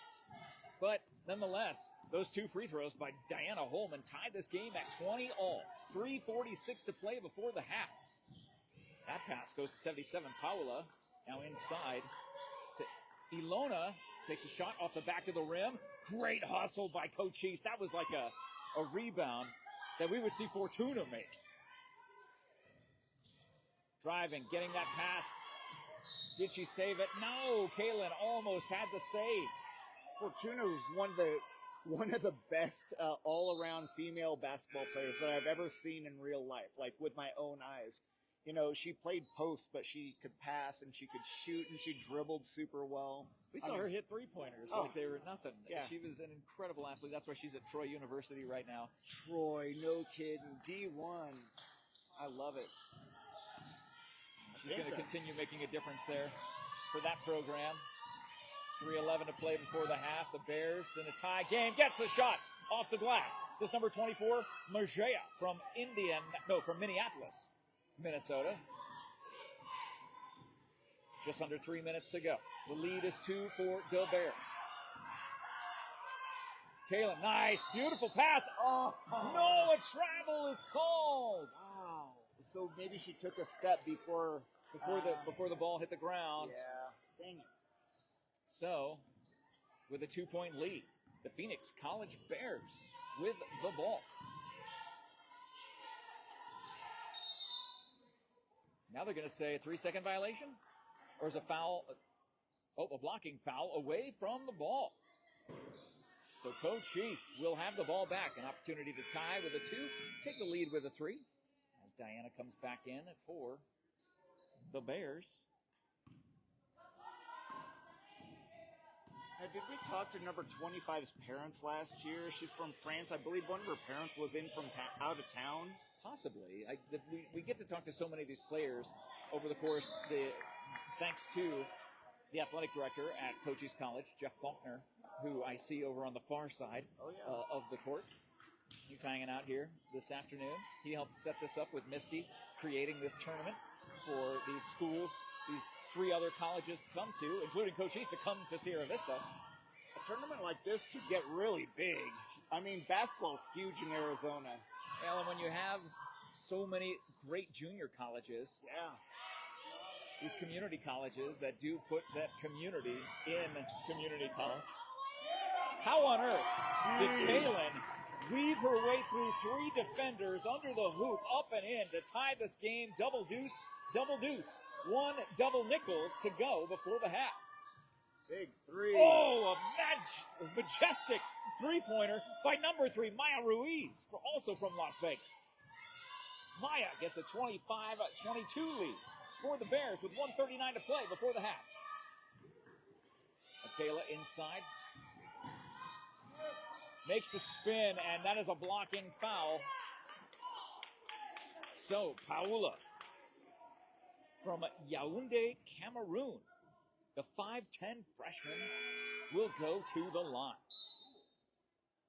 But nonetheless, those two free throws by Diana Holman tied this game at 20-all. 3:46 to play before the half. That pass goes to 77. Paula now inside to Ilona. Takes a shot off the back of the rim. Great hustle by Cochise. That was like a rebound that we would see Fortuna make. Driving, getting that pass. Did she save it? No, Kaylin almost had the save. Fortuna was one of the best all-around female basketball players that I've ever seen in real life, like with my own eyes. She played post, but she could pass and she could shoot and she dribbled super well. We saw her hit three-pointers like they were nothing. Yeah. She was an incredible athlete. That's why she's at Troy University right now. Troy, no kidding. D1. I love it. She's going to continue making a difference there for that program. 3:11 to play before the half. The Bears in a tie game. Gets the shot off the glass. Does number 24, Majea from Minneapolis, Minnesota. Just under 3 minutes to go. The lead is 2 for the Bears. Kaylin, nice, beautiful pass. Oh, no, a travel is called. Wow. So maybe she took a step before the ball hit the ground. Yeah. Dang it. So, with a 2-point lead, the Phoenix College Bears with the ball. Now they're going to say a 3-second violation? Or is a foul? A blocking foul away from the ball. So Cochise will have the ball back. An opportunity to tie with a 2. Take the lead with a 3. As Diana comes back in for the Bears. Now, did we talk to number 25's parents last year? She's from France. I believe one of her parents was in from out of town. Possibly. We get to talk to so many of these players over the course, thanks to the athletic director at Cochise College, Jeff Faulkner, who I see over on the far side of the court. He's hanging out here this afternoon. He helped set this up with Misty, creating this tournament for these schools, these 3 other colleges to come to, including Cochise, to come to Sierra Vista. A tournament like this could get really big. I mean, basketball's huge in Arizona. Well, and when you have so many great junior colleges, these community colleges that do put that community in community college. How on earth did Kaylin weave her way through 3 defenders under the hoop, up and in to tie this game. Double deuce, double deuce. 1 double nickels to go before the half. Big three. Oh, a majestic three-pointer by number 3, Maya Ruiz, also from Las Vegas. Maya gets a 25-22 lead for the Bears with 1:39 to play before the half. Michaela inside. Makes the spin, and that is a blocking foul. So, Paula from Yaoundé, Cameroon, the 5'10 freshman, will go to the line.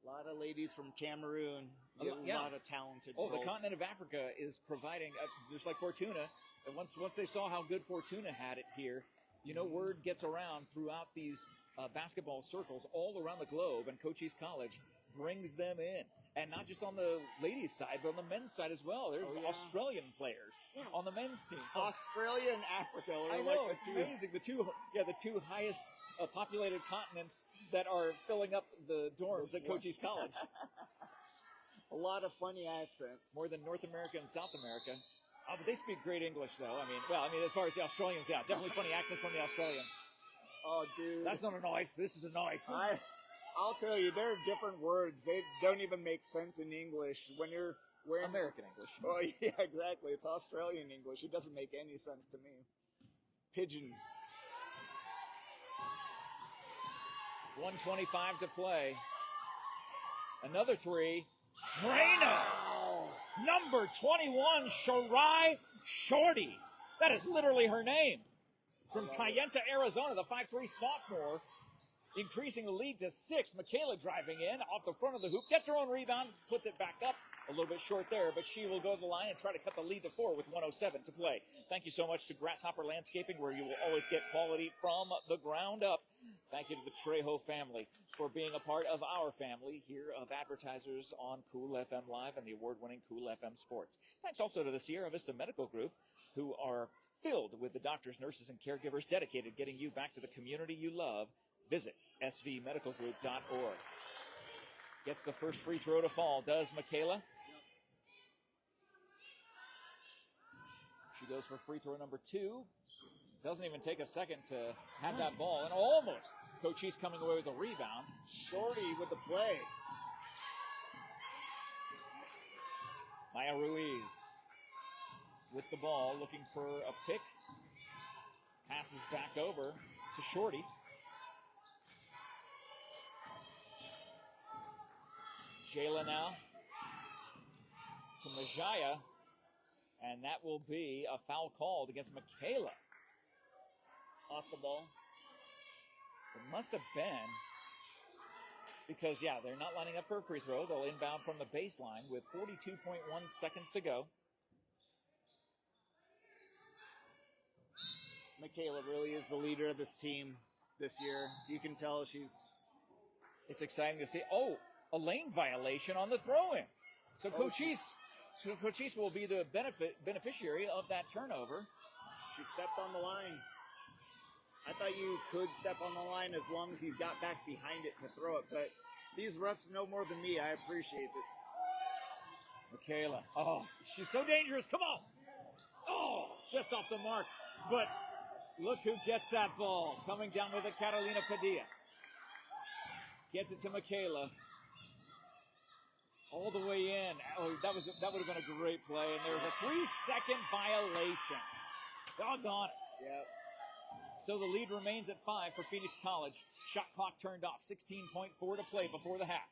A lot of ladies from Cameroon, a lot of talented girls. The continent of Africa is providing, just like Fortuna, and once they saw how good Fortuna had it here, you know, word gets around throughout these basketball circles all around the globe, and Cochise College brings them in. And not just on the ladies' side, but on the men's side as well. There's Australian players on the men's team. Australia and Africa. I know, it's amazing. The two highest populated continents that are filling up the dorms at Cochise College. A lot of funny accents. More than North America and South America. But they speak great English, though. I mean, as far as the Australians, definitely funny accents from the Australians. Oh, dude. That's not a knife. This is a knife. I'll tell you, there are different words. They don't even make sense in English. When you're wearing American English. Oh, yeah, exactly. It's Australian English. It doesn't make any sense to me. Pigeon. 1:25 to play. Another three. Drano. Number 21, Shirai Shorty. That is literally her name. From Cayenta, Arizona, the 5'3 sophomore, increasing the lead to 6. Michaela driving in off the front of the hoop, gets her own rebound, puts it back up. A little bit short there, but she will go to the line and try to cut the lead to 4 with 1:07 to play. Thank you so much to Grasshopper Landscaping, where you will always get quality from the ground up. Thank you to the Trejo family for being a part of our family here of advertisers on Cool FM Live and the award-winning Cool FM Sports. Thanks also to the Sierra Vista Medical Group, who are filled with the doctors, nurses, and caregivers dedicated to getting you back to the community you love. Visit svmedicalgroup.org. Gets the first free throw to fall, does Michaela. She goes for free throw number 2. Doesn't even take a second to have that ball. And almost Cochise coming away with a rebound. Shorty with the play. Maya Ruiz with the ball, looking for a pick. Passes back over to Shorty. Jayla now to Majaya. And that will be a foul called against Michaela. Off the ball. It must have been because, they're not lining up for a free throw. They'll inbound from the baseline with 42.1 seconds to go. Michaela really is the leader of this team this year. You can tell It's exciting to see. Oh, a lane violation on the throw-in. So Cochise will be the beneficiary of that turnover. She stepped on the line. I thought you could step on the line as long as you got back behind it to throw it, but these refs know more than me. I appreciate it. Michaela. Oh, she's so dangerous. Come on. Oh, just off the mark. But look who gets that ball. Coming down with it, Catalina Padilla. Gets it to Michaela. All the way in. Oh, that would have been a great play. And there's a 3-second violation. Doggone it. Yep. So the lead remains at 5 for Phoenix College. Shot clock turned off. 16.4 to play before the half.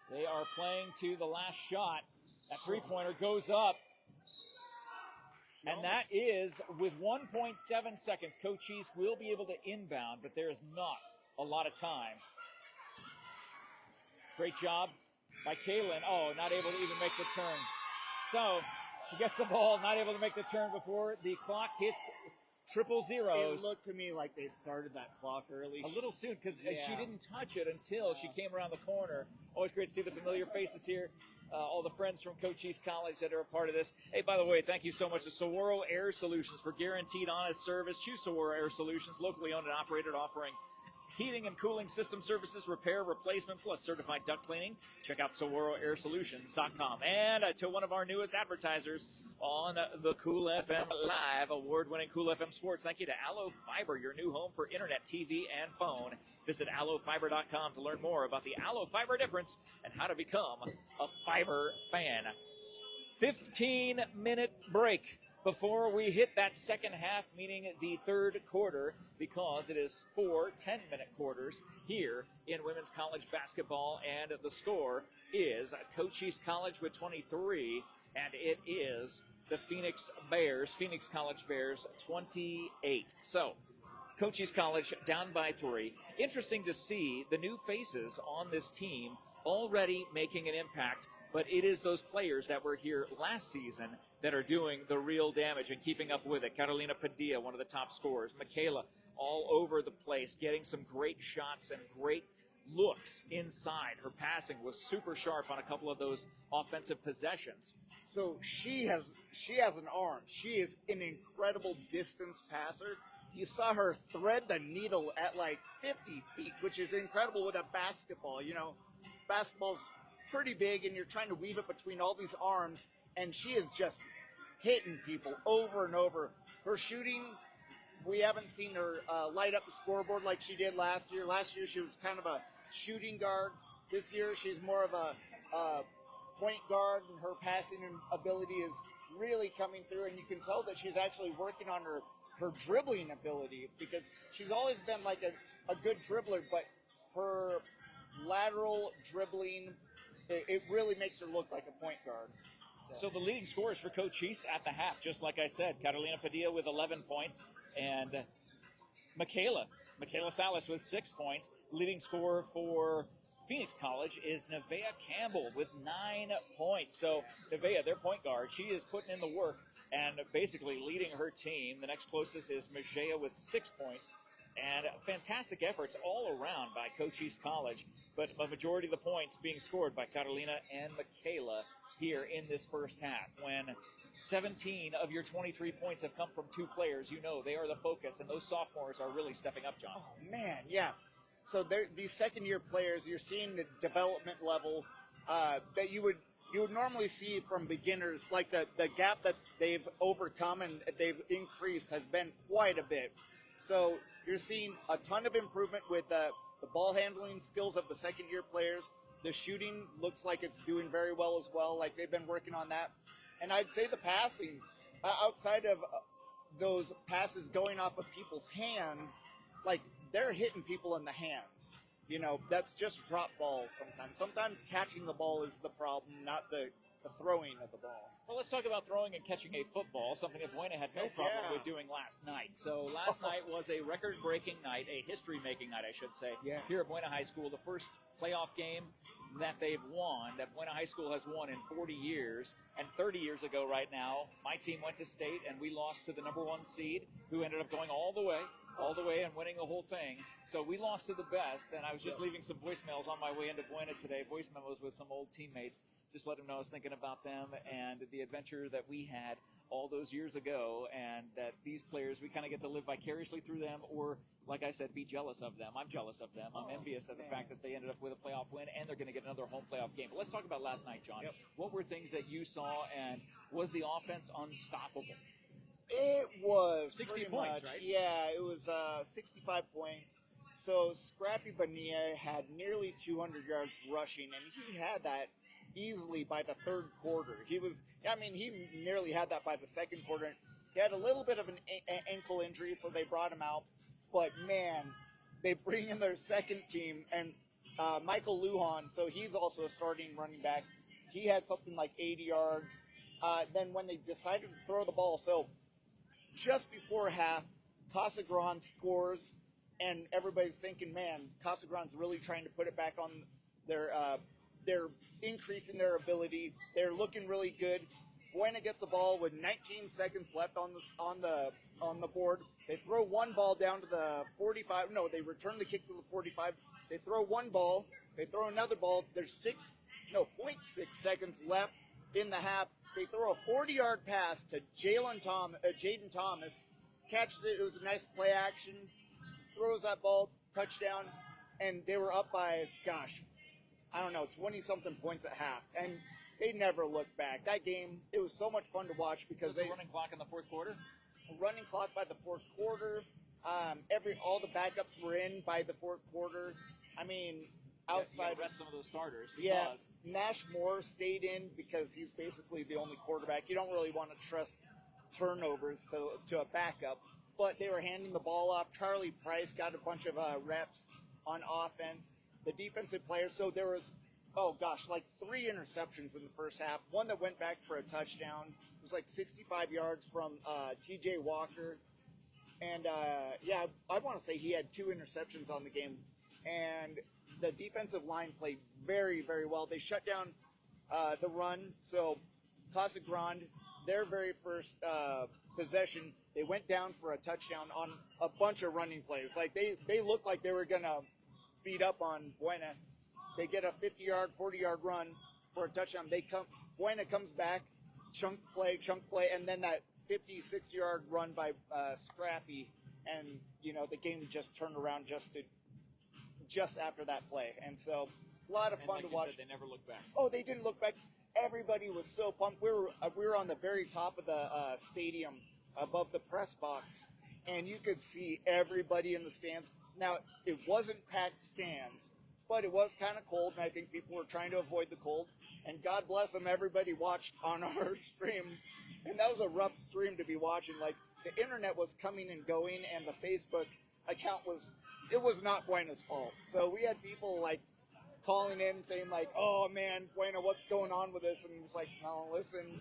They are playing to the last shot. That three-pointer goes up. And that is with 1.7 seconds. Cochise will be able to inbound, but there is not a lot of time. Great job by Kaylin. Oh, not able to even make the turn. So she gets the ball, not able to make the turn before the clock hits triple zeros. It looked to me like they started that clock early. A little soon because she didn't touch it until she came around the corner. Always great to see the familiar faces here all the friends from Cochise College that are a part of this. Hey, by the way, thank you so much to Saguaro Air Solutions for guaranteed honest service. Choose Saguaro Air Solutions, locally owned and operated, offering heating and cooling system services, repair, replacement, plus certified duct cleaning. Check out SaguaroAirSolutions.com. And to one of our newest advertisers on the Cool FM Live, award-winning Cool FM Sports, thank you to Allo Fiber, your new home for internet, TV, and phone. Visit allofiber.com to learn more about the Allo Fiber difference and how to become a fiber fan. 15-minute break before we hit that second half, meaning the third quarter, because it is 4 10-minute quarters here in women's college basketball, and the score is Cochise College with 23, and it is the Phoenix College Bears 28. So, Cochise College down by 3. Interesting to see the new faces on this team already making an impact, but it is those players that were here last season that are doing the real damage and keeping up with it. Carolina Padilla, one of the top scorers. Michaela, all over the place, getting some great shots and great looks inside. Her passing was super sharp on a couple of those offensive possessions. So she has an arm. She is an incredible distance passer. You saw her thread the needle at like 50 feet, which is incredible with a basketball. You know, basketball's pretty big, and you're trying to weave it between all these arms, and she is just hitting people over and over. Her shooting, we haven't seen her light up the scoreboard like she did last year. Last year she was kind of a shooting guard. This year she's more of a point guard, and her passing ability is really coming through, and you can tell that she's actually working on her dribbling ability, because she's always been like a good dribbler, but her lateral dribbling, it really makes her look like a point guard. So the leading scorers for Cochise at the half, just like I said, Carolina Padilla with 11 points, and Michaela Salas with 6 points. Leading scorer for Phoenix College is Nevaeh Campbell with 9 points. So Nevaeh, their point guard, she is putting in the work and basically leading her team. The next closest is Majea with 6 points. And fantastic efforts all around by Cochise College, but a majority of the points being scored by Carolina and Michaela here in this first half. When 17 of your 23 points have come from 2 players, you know they are the focus, and those sophomores are really stepping up, John. Oh, man, yeah. So these second-year players, you're seeing the development level that you would normally see from beginners. Like the gap that they've overcome and they've increased has been quite a bit. So you're seeing a ton of improvement with the ball handling skills of the second-year players. The shooting looks like it's doing very well as well. Like they've been working on that. And I'd say the passing, outside of those passes going off of people's hands, like they're hitting people in the hands. You know, that's just drop balls sometimes. Sometimes catching the ball is the problem, not the throwing of the ball. Well, let's talk about throwing and catching a football, something that Buena had no problem with doing last night. So last night was a record-breaking night, a history-making night, I should say, here at Buena High School. The first playoff game that they've won, that Buena High School has won in 40 years. And 30 years ago right now, my team went to state, and we lost to the number 1 seed, who ended up going all the way and winning the whole thing. So we lost to the best, and I was just leaving some voicemails on my way into Buena today, voice memos with some old teammates, just let them know I was thinking about them and the adventure that we had all those years ago, and that these players, we kind of get to live vicariously through them, or, like I said, be jealous of them. I'm jealous of them. I'm envious of the fact that they ended up with a playoff win, and they're going to get another home playoff game. But let's talk about last night, John. What were things that you saw, and was the offense unstoppable? It was 60 points, right? Yeah, it was 65 points. So Scrappy Bonilla had nearly 200 yards rushing, and he had that easily by the third quarter. He nearly had that by the second quarter. He had a little bit of an ankle injury, so they brought him out. But, man, they bring in their second team, and Michael Lujan, so he's also a starting running back. He had something like 80 yards. Then when they decided to throw the ball, so just before half, Casagran scores, and everybody's thinking, man, Casagran's really trying to put it back on they're increasing their ability. They're looking really good. Buena gets the ball with 19 seconds left on the board. They throw one ball down to the 45. No, they return the kick to the 45. They throw one ball. They throw another ball. There's .6 seconds left in the half. They throw a 40-yard pass to Jaden Thomas, catches it. It was a nice play action, throws that ball, touchdown, and they were up by, 20-something points at half. And they never looked back. That game, it was so much fun to watch because they running clock in the fourth quarter. Running clock by the fourth quarter. All the backups were in by the fourth quarter. I mean, outside you rest some of those starters. Nash Moore stayed in because he's basically the only quarterback. You don't really want to trust turnovers to a backup, but they were handing the ball off. Charlie Price got a bunch of reps on offense. The defensive players. So there was, 3 interceptions in the first half. One that went back for a touchdown. It was like 65 yards from T.J. Walker. And, I want to say he had 2 interceptions on the game. And the defensive line played very, very well. They shut down the run. So, Casa Grande, their very first possession, they went down for a touchdown on a bunch of running plays. Like, they looked like they were going to beat up on Buena. They get a 50-yard, 40-yard run for a touchdown. Buena comes back, chunk play, and then that 56-yard run by Scrappy, and the game just turned around just after that play. And so a lot of fun to watch. They never looked back. Oh, they didn't look back. Everybody was so pumped. We were on the very top of the stadium, above the press box, and you could see everybody in the stands. Now, it wasn't packed stands, but it was kind of cold, and I think people were trying to avoid the cold. And God bless them, everybody watched on our stream. And that was a rough stream to be watching. Like, the internet was coming and going, and the Facebook account was not Buena's fault. So we had people, like, calling in saying, like, oh, man, Buena, what's going on with this? And it's like, no, listen,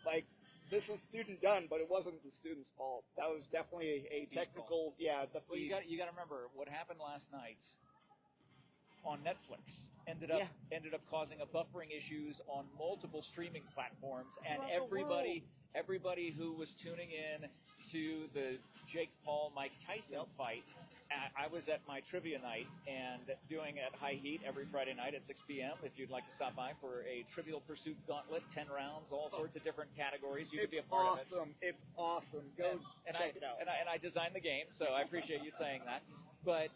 like, this is student done, but it wasn't the student's fault. That was definitely a technical, the feed. Well, you got to remember, what happened last night on Netflix ended up causing a buffering issues on multiple streaming platforms, and everybody who was tuning in to the Jake Paul Mike Tyson fight. I was at my trivia night and doing at High Heat every Friday night at 6 p.m. If you'd like to stop by for a Trivial Pursuit gauntlet, 10 rounds, all sorts of different categories, you could be a part of it. It's awesome. Go check it out. And I designed the game, so I appreciate you saying that. But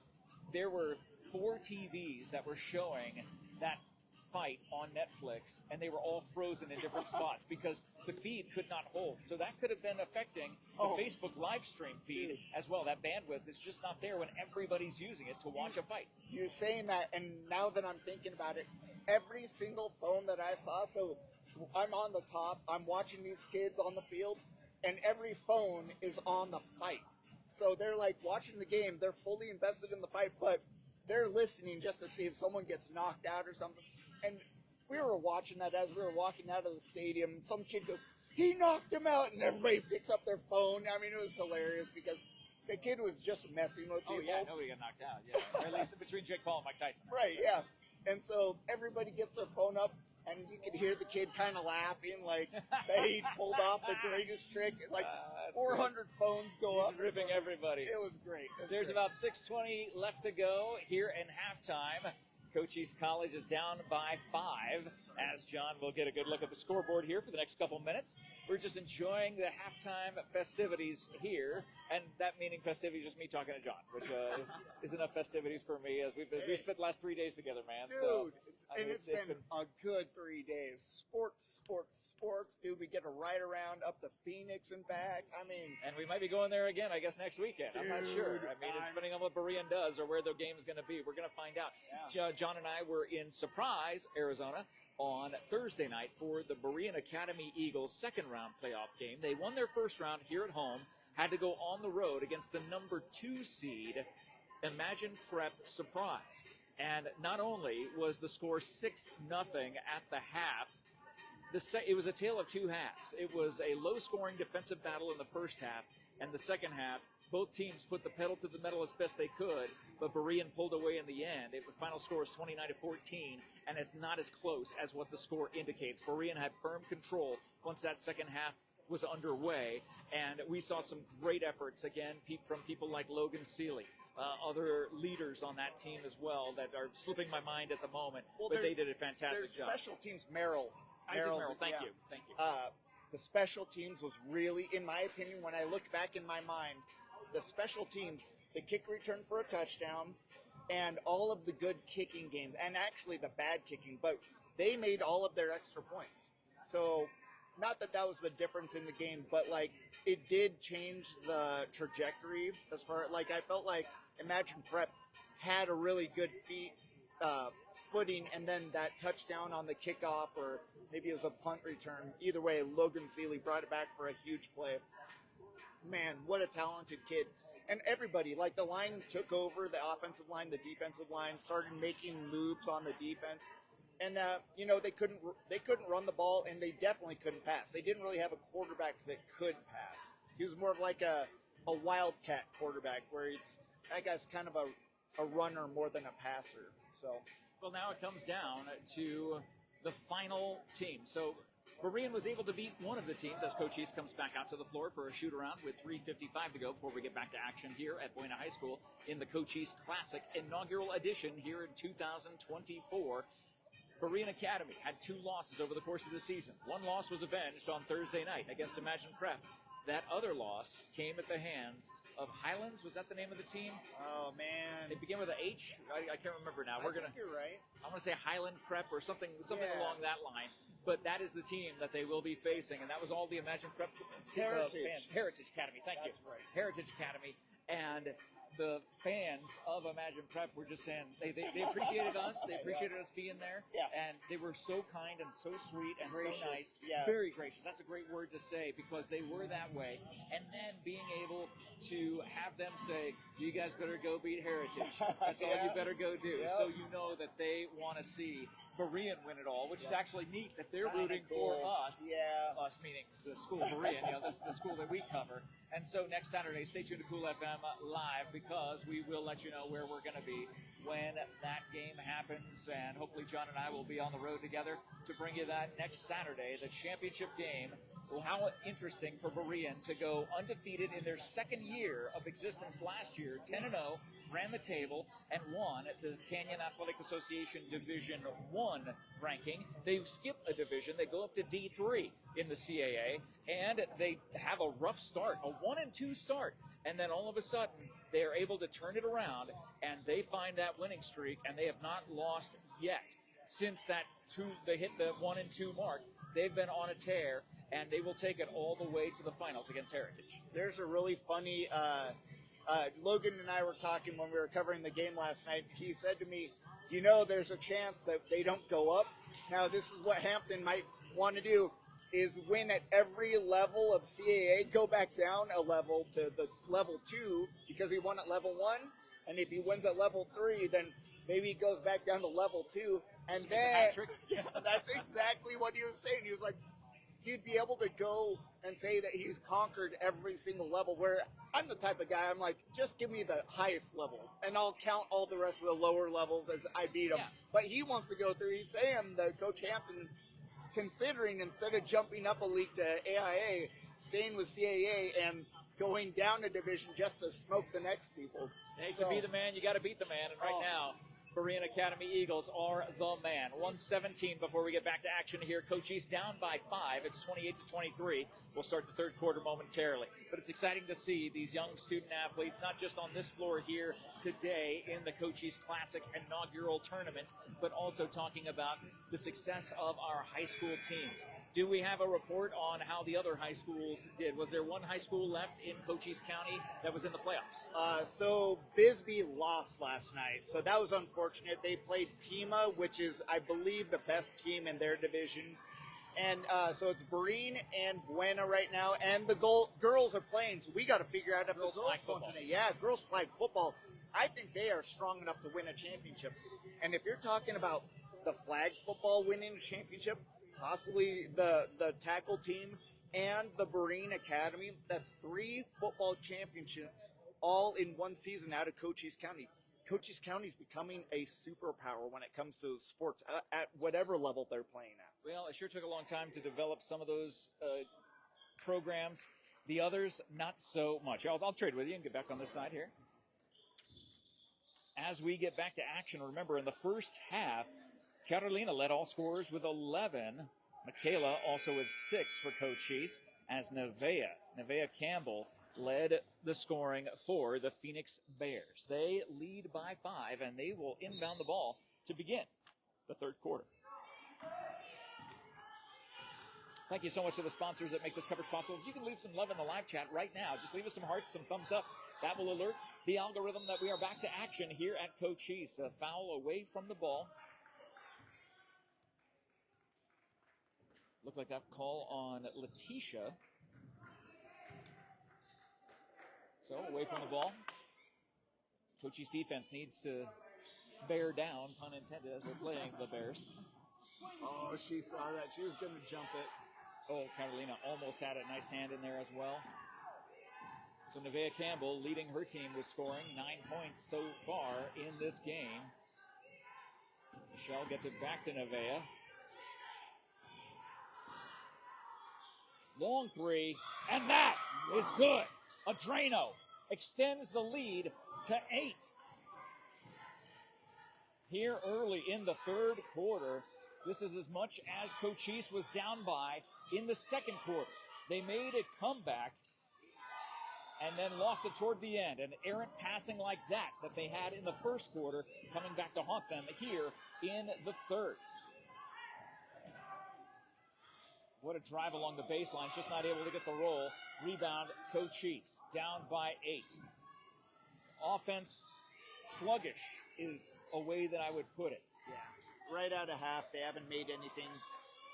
there were 4 TVs that were showing that fight on Netflix, and they were all frozen in different spots because the feed could not hold. So that could have been affecting the Facebook live stream feed as well. That bandwidth is just not there when everybody's using it to watch a fight. You're saying that, and now that I'm thinking about it, every single phone that I saw, so I'm on the top, I'm watching these kids on the field, and every phone is on the fight. So they're like watching the game, they're fully invested in the fight, but they're listening just to see if someone gets knocked out or something. And we were watching that as we were walking out of the stadium. And some kid goes, he knocked him out, and everybody picks up their phone. I mean, it was hilarious because the kid was just messing with people. Oh, yeah, nobody got knocked out. Yeah, or at least between Jake Paul and Mike Tyson. Right, yeah. And so everybody gets their phone up, and you could hear the kid kind of laughing like they pulled off the greatest trick. Like 400 great. Phones go up. He's ripping everybody. It was great. There's about 6:20 left to go here in halftime. Cochise College is down by 5, as John will get a good look at the scoreboard here for the next couple minutes. We're just enjoying the halftime festivities here, and that meaning festivities is just me talking to John, which is enough festivities for me, as we spent the last 3 days together, man. Dude, so, and it's been a good 3 days. Sports. Dude, we get a ride around up to Phoenix and back. I mean, and we might be going there again, I guess, next weekend. Dude, I'm not sure. I mean, it's depending on what Berean does or where the game's going to be. We're going to find out. Yeah. John and I were in Surprise, Arizona, on Thursday night for the Berean Academy Eagles second round playoff game. They won their first round here at home, had to go on the road against the number 2 seed, Imagine Prep Surprise. And not only was the score 6-0 at the half, it was a tale of 2 halves. It was a low-scoring defensive battle in the first half, and the second half, both teams put the pedal to the metal as best they could, but Berean pulled away in the end. The final score is 29-14, and it's not as close as what the score indicates. Berean had firm control once that second half was underway, and we saw some great efforts, again, from people like Logan Seeley, other leaders on that team as well that are slipping my mind at the moment. Well, but they did a fantastic job. Special teams, Merrill. Isaac Merrill, thank you. The special teams was really, in my opinion, when I look back in my mind, the special teams, the kick return for a touchdown, and all of the good kicking games, and actually the bad kicking, but they made all of their extra points. So, not that that was the difference in the game, but like it did change the trajectory as far like I felt like Imagine Prep had a really good footing, and then that touchdown on the kickoff, or maybe it was a punt return. Either way, Logan Seeley brought it back for a huge play. Man, what a talented kid. And everybody, like the line took over, the offensive line, the defensive line, started making moves on the defense. And, they couldn't run the ball, and they definitely couldn't pass. They didn't really have a quarterback that could pass. He was more of like a wildcat quarterback, where that guy's kind of a runner more than a passer. So, well, now it comes down to the final team. So Berean was able to beat one of the teams as Cochise comes back out to the floor for a shoot-around with 3:55 to go before we get back to action here at Buena High School in the Cochise Classic inaugural edition here in 2024. Berean Academy had 2 losses over the course of the season. One loss was avenged on Thursday night against Imagine Prep. That other loss came at the hands of Highlands. Was that the name of the team? Oh, man. It began with an H. I can't remember now. I think you're right. I'm going to say Highland Prep or something along that line. But that is the team that they will be facing, and that was all the Imagine Prep fans. Heritage Academy, thank you. That's right. Heritage Academy. And the fans of Imagine Prep were just saying they appreciated us. They appreciated us being there. Yeah. And they were so kind and so sweet and gracious, so nice. yeah. Very gracious. That's a great word to say, because they were that way. And then being able to have them say, you guys better go beat Heritage. That's all you better go do. Yep. So you know that they want to see Berean win it all, which is actually neat that they're rooting for us. Yeah. Us meaning the school Berean, the school that we cover. And so next Saturday, stay tuned to Cool FM Live, because we will let you know where we're going to be when that game happens. And hopefully John and I will be on the road together to bring you that next Saturday, the championship game. Well, how interesting for Berean to go undefeated in their second year of existence last year, 10-0, ran the table, and won the Canyon Athletic Association Division I ranking. They skip a division. They go up to D3 in the CAA, and they have a rough start, a 1-2 start. And then all of a sudden, they are able to turn it around, and they find that winning streak, and they have not lost yet. Since they hit the 1-2 mark, they've been on a tear, and they will take it all the way to the finals against Heritage. There's a really funny, Logan and I were talking when we were covering the game last night. He said to me, there's a chance that they don't go up. Now, this is what Hampton might want to do, is win at every level of CAA, go back down a level to the level 2, because he won at level 1. And if he wins at level 3, then maybe he goes back down to level 2. And then that's exactly what he was saying. He was like, he'd be able to go and say that he's conquered every single level, where I'm the type of guy, I'm like, just give me the highest level, and I'll count all the rest of the lower levels as I beat him. Yeah. But he wants to go through, he's saying that Coach Hampton is considering, instead of jumping up a league to AIA, staying with CAA and going down a division just to smoke the next people. Hey, to be the man, you got to beat the man, and right now, Berean Academy Eagles are the man. 1:17 before we get back to action here. Cochise down by 5. It's 28-23. We'll start the third quarter momentarily. But it's exciting to see these young student athletes, not just on this floor here today in the Cochise Classic inaugural tournament, but also talking about the success of our high school teams. Do we have a report on how the other high schools did? Was there one high school left in Cochise County that was in the playoffs? So Bisbee lost last night, so that was unfortunate. They played Pima, which is, I believe, the best team in their division. And so it's Berean and Buena right now, and the girls are playing, so we got to figure out if the girls going today. Yeah, girls flag football. I think they are strong enough to win a championship. And if you're talking about the flag football winning a championship, possibly the tackle team and the Berean Academy, that's 3 football championships all in one season out of Cochise County. Cochise County is becoming a superpower when it comes to sports at whatever level they're playing at. Well, it sure took a long time to develop some of those programs. The others, not so much. I'll trade with you and get back on this side here. as we get back to action. Remember, in the first half, Carolina led all scorers with 11. Michaela also with 6 for Cochise, as Nevaeh Campbell led the scoring for the Phoenix Bears. They lead by 5, and they will inbound the ball to begin the third quarter. Thank you so much to the sponsors that make this coverage possible. If you can leave some love in the live chat right now, just leave us some hearts, some thumbs up. That will alert the algorithm that we are back to action here at Cochise. A foul away from the ball. Looked like that call on Letitia. So away from the ball. Cochise defense needs to bear down, pun intended, as they're playing the Bears. Oh, she saw that. She was going to jump it. Oh, Carolina almost had a nice hand in there as well. So Nevaeh Campbell leading her team with scoring. 9 points so far in this game. Michelle gets it back to Nevaeh. Long three, and that is good. Adreno extends the lead to 8. Here early in the third quarter, this is as much as Cochise was down by in the second quarter. They made a comeback and then lost it toward the end. An errant passing like that they had in the first quarter coming back to haunt them here in the third. What a drive along the baseline, just not able to get the roll. Rebound, Cochise, down by 8. Offense, sluggish is a way that I would put it. Yeah, right out of half, they haven't made anything.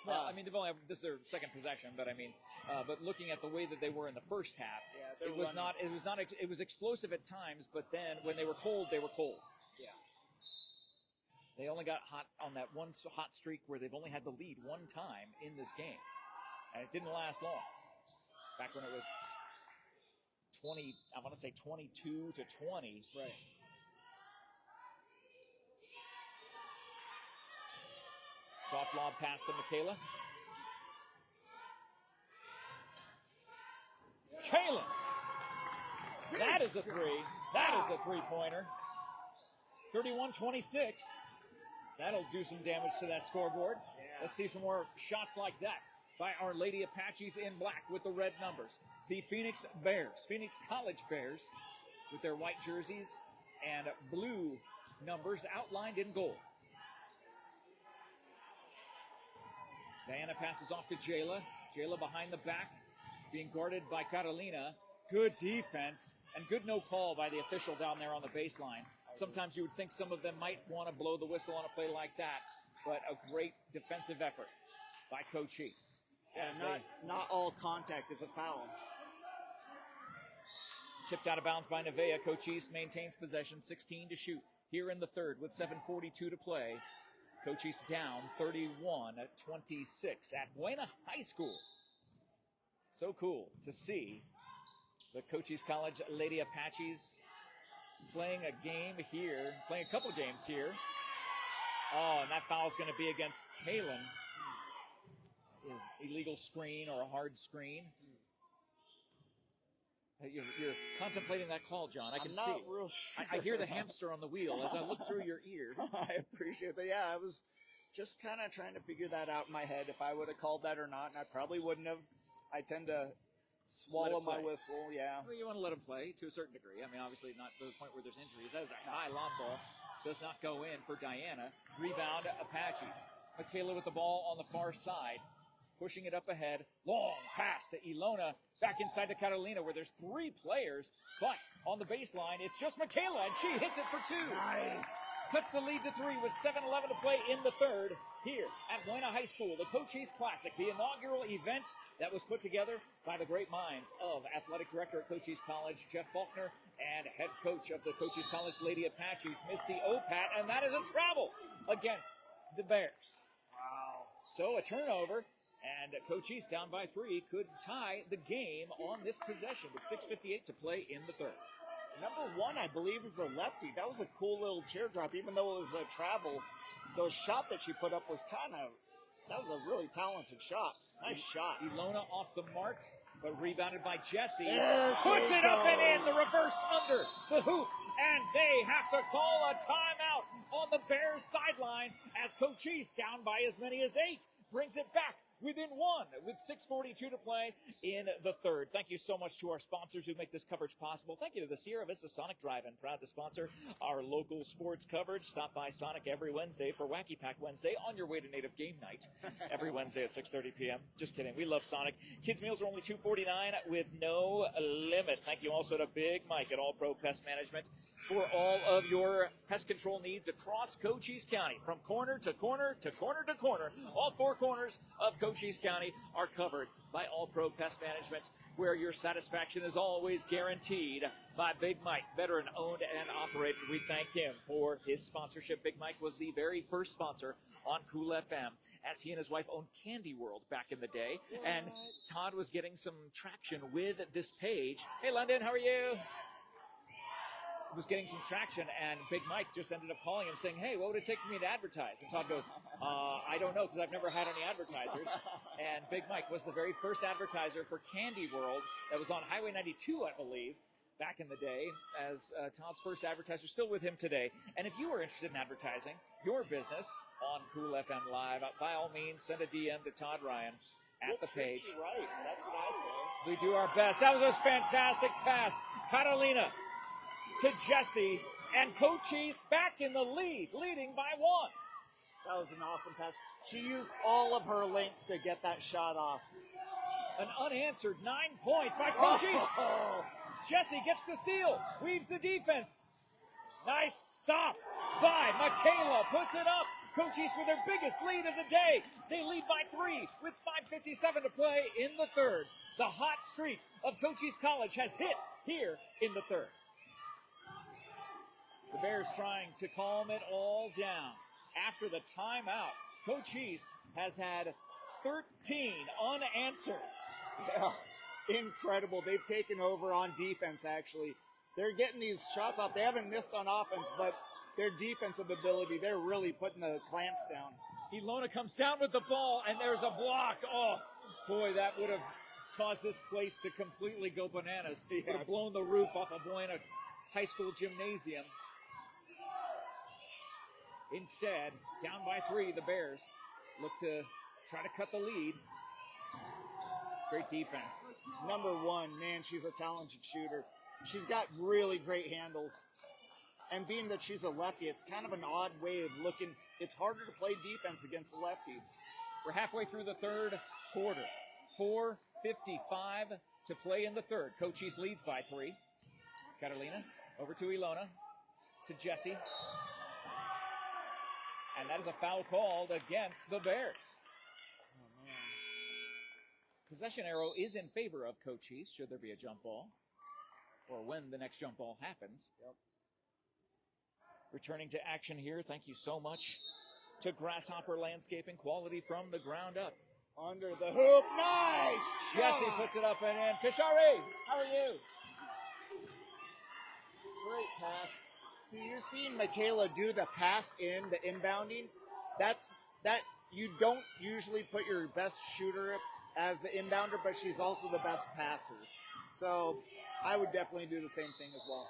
Well, I mean, they've only this is their second possession, but I mean, but looking at the way that they were in the first half, yeah, it was explosive at times, but then when they were cold, they were cold. Yeah. They only got hot on that one hot streak where they've only had the lead one time in this game. And it didn't last long. Back when it was 20, I want to say 22 to 20. Right. Soft lob pass to Michaela. Kaylin. That is a 3. That is a 3-pointer. 31-26. That'll do some damage to that scoreboard. Yeah. Let's see some more shots like that by our Lady Apaches in black with the red numbers. The Phoenix Bears, Phoenix College Bears, with their white jerseys and blue numbers outlined in gold. Diana passes off to Jayla. Jayla behind the back, being guarded by Carolina. Good defense, and good no call by the official down there on the baseline. Sometimes you would think some of them might want to blow the whistle on a play like that, but a great defensive effort by Cochise. Yeah, not all contact is a foul. Tipped out of bounds by Nevaeh. Cochise maintains possession, 16 to shoot here in the third with 7:42 to play. Cochise down 31-26 at Buena High School. So cool to see the Cochise College Lady Apaches playing a game here, playing a couple games here. Oh, and that foul's going to be against Kaylin. Illegal screen or a hard screen. You're contemplating that call, John. I can see. I'm not real sure. I hear the hamster on the wheel as I look through your ear. I appreciate that. Yeah, I was just kind of trying to figure that out in my head if I would have called that or not, and I probably wouldn't have. I tend to swallow my whistle, yeah. Well, you want to let him play to a certain degree. I mean, obviously not to the point where there's injuries. That is a high lob ball. Does not go in for Diana. Rebound, Apaches. Michaela with the ball on the far side. Pushing it up ahead. Long pass to Ilona. Back inside to Carolina where there's 3 players. But on the baseline, it's just Michaela, and she hits it for 2. Nice. Cuts the lead to 3 with 7:11 to play in the third here at Buena High School. The Cochise Classic, the inaugural event that was put together by the great minds of Athletic Director at Cochise College, Jeff Faulkner, and Head Coach of the Cochise College Lady Apaches, Misty Opat, and that is a travel against the Bears. Wow. So a turnover. And Cochise down by 3 could tie the game on this possession with 6:58 to play in the third. Number 1, I believe, is a lefty. That was a cool little teardrop, even though it was a travel. The shot that she put up was that was a really talented shot. Nice shot. Ilona off the mark, but rebounded by Jessie. There Puts it up and in, the reverse under the hoop, and they have to call a timeout on the Bears sideline as Cochise, down by as many as 8, brings it back within 1 with 6:42 to play in the third. Thank you so much to our sponsors who make this coverage possible. Thank you to the Sierra Vista Sonic Drive-In, proud to sponsor our local sports coverage. Stop by Sonic every Wednesday for Wacky Pack Wednesday on your way to Native Game Night every Wednesday at 6:30 p.m. Just kidding. We love Sonic. Kids meals are only $2.49 with no limit. Thank you also to Big Mike at All Pro Pest Management for all of your pest control needs across Cochise County, from corner to corner to corner to corner. All 4 corners of Cochise County are covered by All Pro Pest Management, where your satisfaction is always guaranteed by Big Mike, veteran owned and operated. We thank him for his sponsorship. Big Mike was the very first sponsor on Cool FM, as he and his wife owned Candy World back in the day. What? And Todd was getting some traction with this page. Hey, London, how are you? Was getting some traction, and Big Mike just ended up calling him saying, hey, what would it take for me to advertise? And Todd goes, I don't know, because I've never had any advertisers. And Big Mike was the very first advertiser for Candy World that was on Highway 92, I believe, back in the day, as Todd's first advertiser, still with him today. And if you are interested in advertising your business on Cool FM Live, by all means, send a DM to Todd Ryan at the page. Right, that's what I say. We do our best. That was a fantastic pass. Catalina to Jesse, and Cochise back in the lead, leading by 1. That was an awesome pass. She used all of her length to get that shot off. An unanswered 9 points by Cochise. Oh. Jesse gets the steal, weaves the defense. Nice stop by Michaela, puts it up. Cochise with their biggest lead of the day. They lead by 3 with 5:57 to play in the third. The hot streak of Cochise College has hit here in the third. The Bears trying to calm it all down. After the timeout, Cochise has had 13 unanswered. Yeah, incredible. They've taken over on defense, actually. They're getting these shots off. They haven't missed on offense, but their defensive ability, they're really putting the clamps down. Ilona comes down with the ball, and there's a block. Oh, boy, that would have caused this place to completely go bananas. It would have blown the roof off of Buena High School gymnasium. Instead, down by 3, the Bears look to try to cut the lead. Great defense. Number 1, man, she's a talented shooter. She's got really great handles. And being that she's a lefty, it's kind of an odd way of looking. It's harder to play defense against a lefty. We're halfway through the third quarter. 4:55 to play in the third. Cochise leads by 3. Catalina over to Ilona, to Jesse. And that is a foul called against the Bears. Oh, man. Possession arrow is in favor of Cochise, should there be a jump ball, or when the next jump ball happens. Yep. Returning to action here, thank you so much to Grasshopper Landscaping, quality from the ground up. Under the hoop, nice! Jesse puts it up and in. Kishari, how are you? Great pass. See, you're seeing Michaela do the pass in, the inbounding. That you don't usually put your best shooter as the inbounder, but she's also the best passer. So I would definitely do the same thing as well.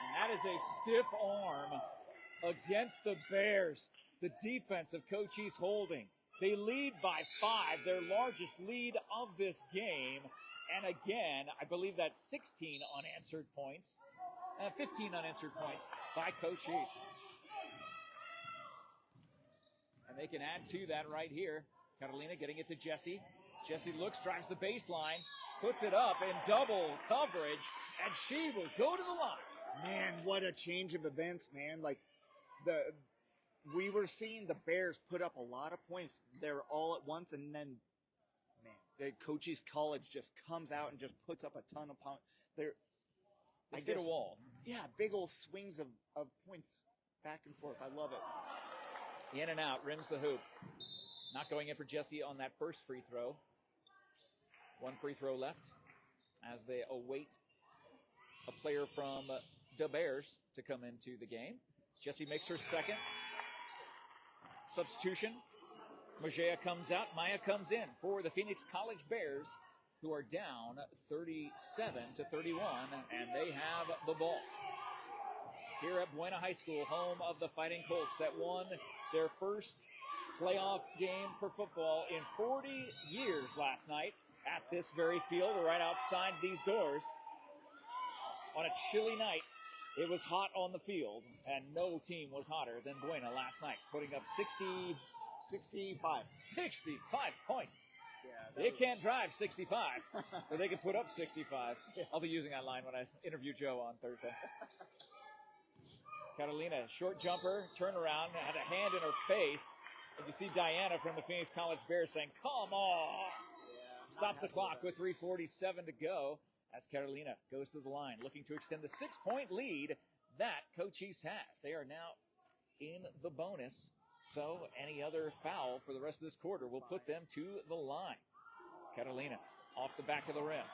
And that is a stiff arm against the Bears. The defense of Cochise holding. They lead by 5, their largest lead of this game. And again, I believe that's 16 unanswered points. 15 unanswered points by Cochise. And they can add to that right here. Catalina getting it to Jesse. Jesse looks, drives the baseline, puts it up in double coverage, and she will go to the line. Man, what a change of events, man. Like, we were seeing the Bears put up a lot of points there all at once, and then, man, the Cochise College just comes out and just puts up a ton of points. I hit a wall. Yeah, big old swings of points back and forth. I love it. In and out, rims the hoop. Not going in for Jesse on that first free throw. 1 free throw left as they await a player from the Bears to come into the game. Jesse makes her second. Substitution. Majea comes out. Maya comes in for the Phoenix College Bears. who are down 37-31, and they have the ball. Here at Buena High School, home of the Fighting Colts that won their first playoff game for football in 40 years last night at this very field right outside these doors. On a chilly night, it was hot on the field, and no team was hotter than Buena last night, putting up 65 points. Yeah, they can't drive 65, but they can put up 65. I'll be using that line when I interview Joe on Thursday. Catalina, short jumper, turnaround, had a hand in her face. And you see Diana from the Phoenix College Bears saying, "Come on!" Yeah, stops the clock with 3:47 to go as Catalina goes to the line, looking to extend the 6-point lead that Cochise has. They are now in the bonus, so any other foul for the rest of this quarter will put them to the line. Catalina off the back of the rim.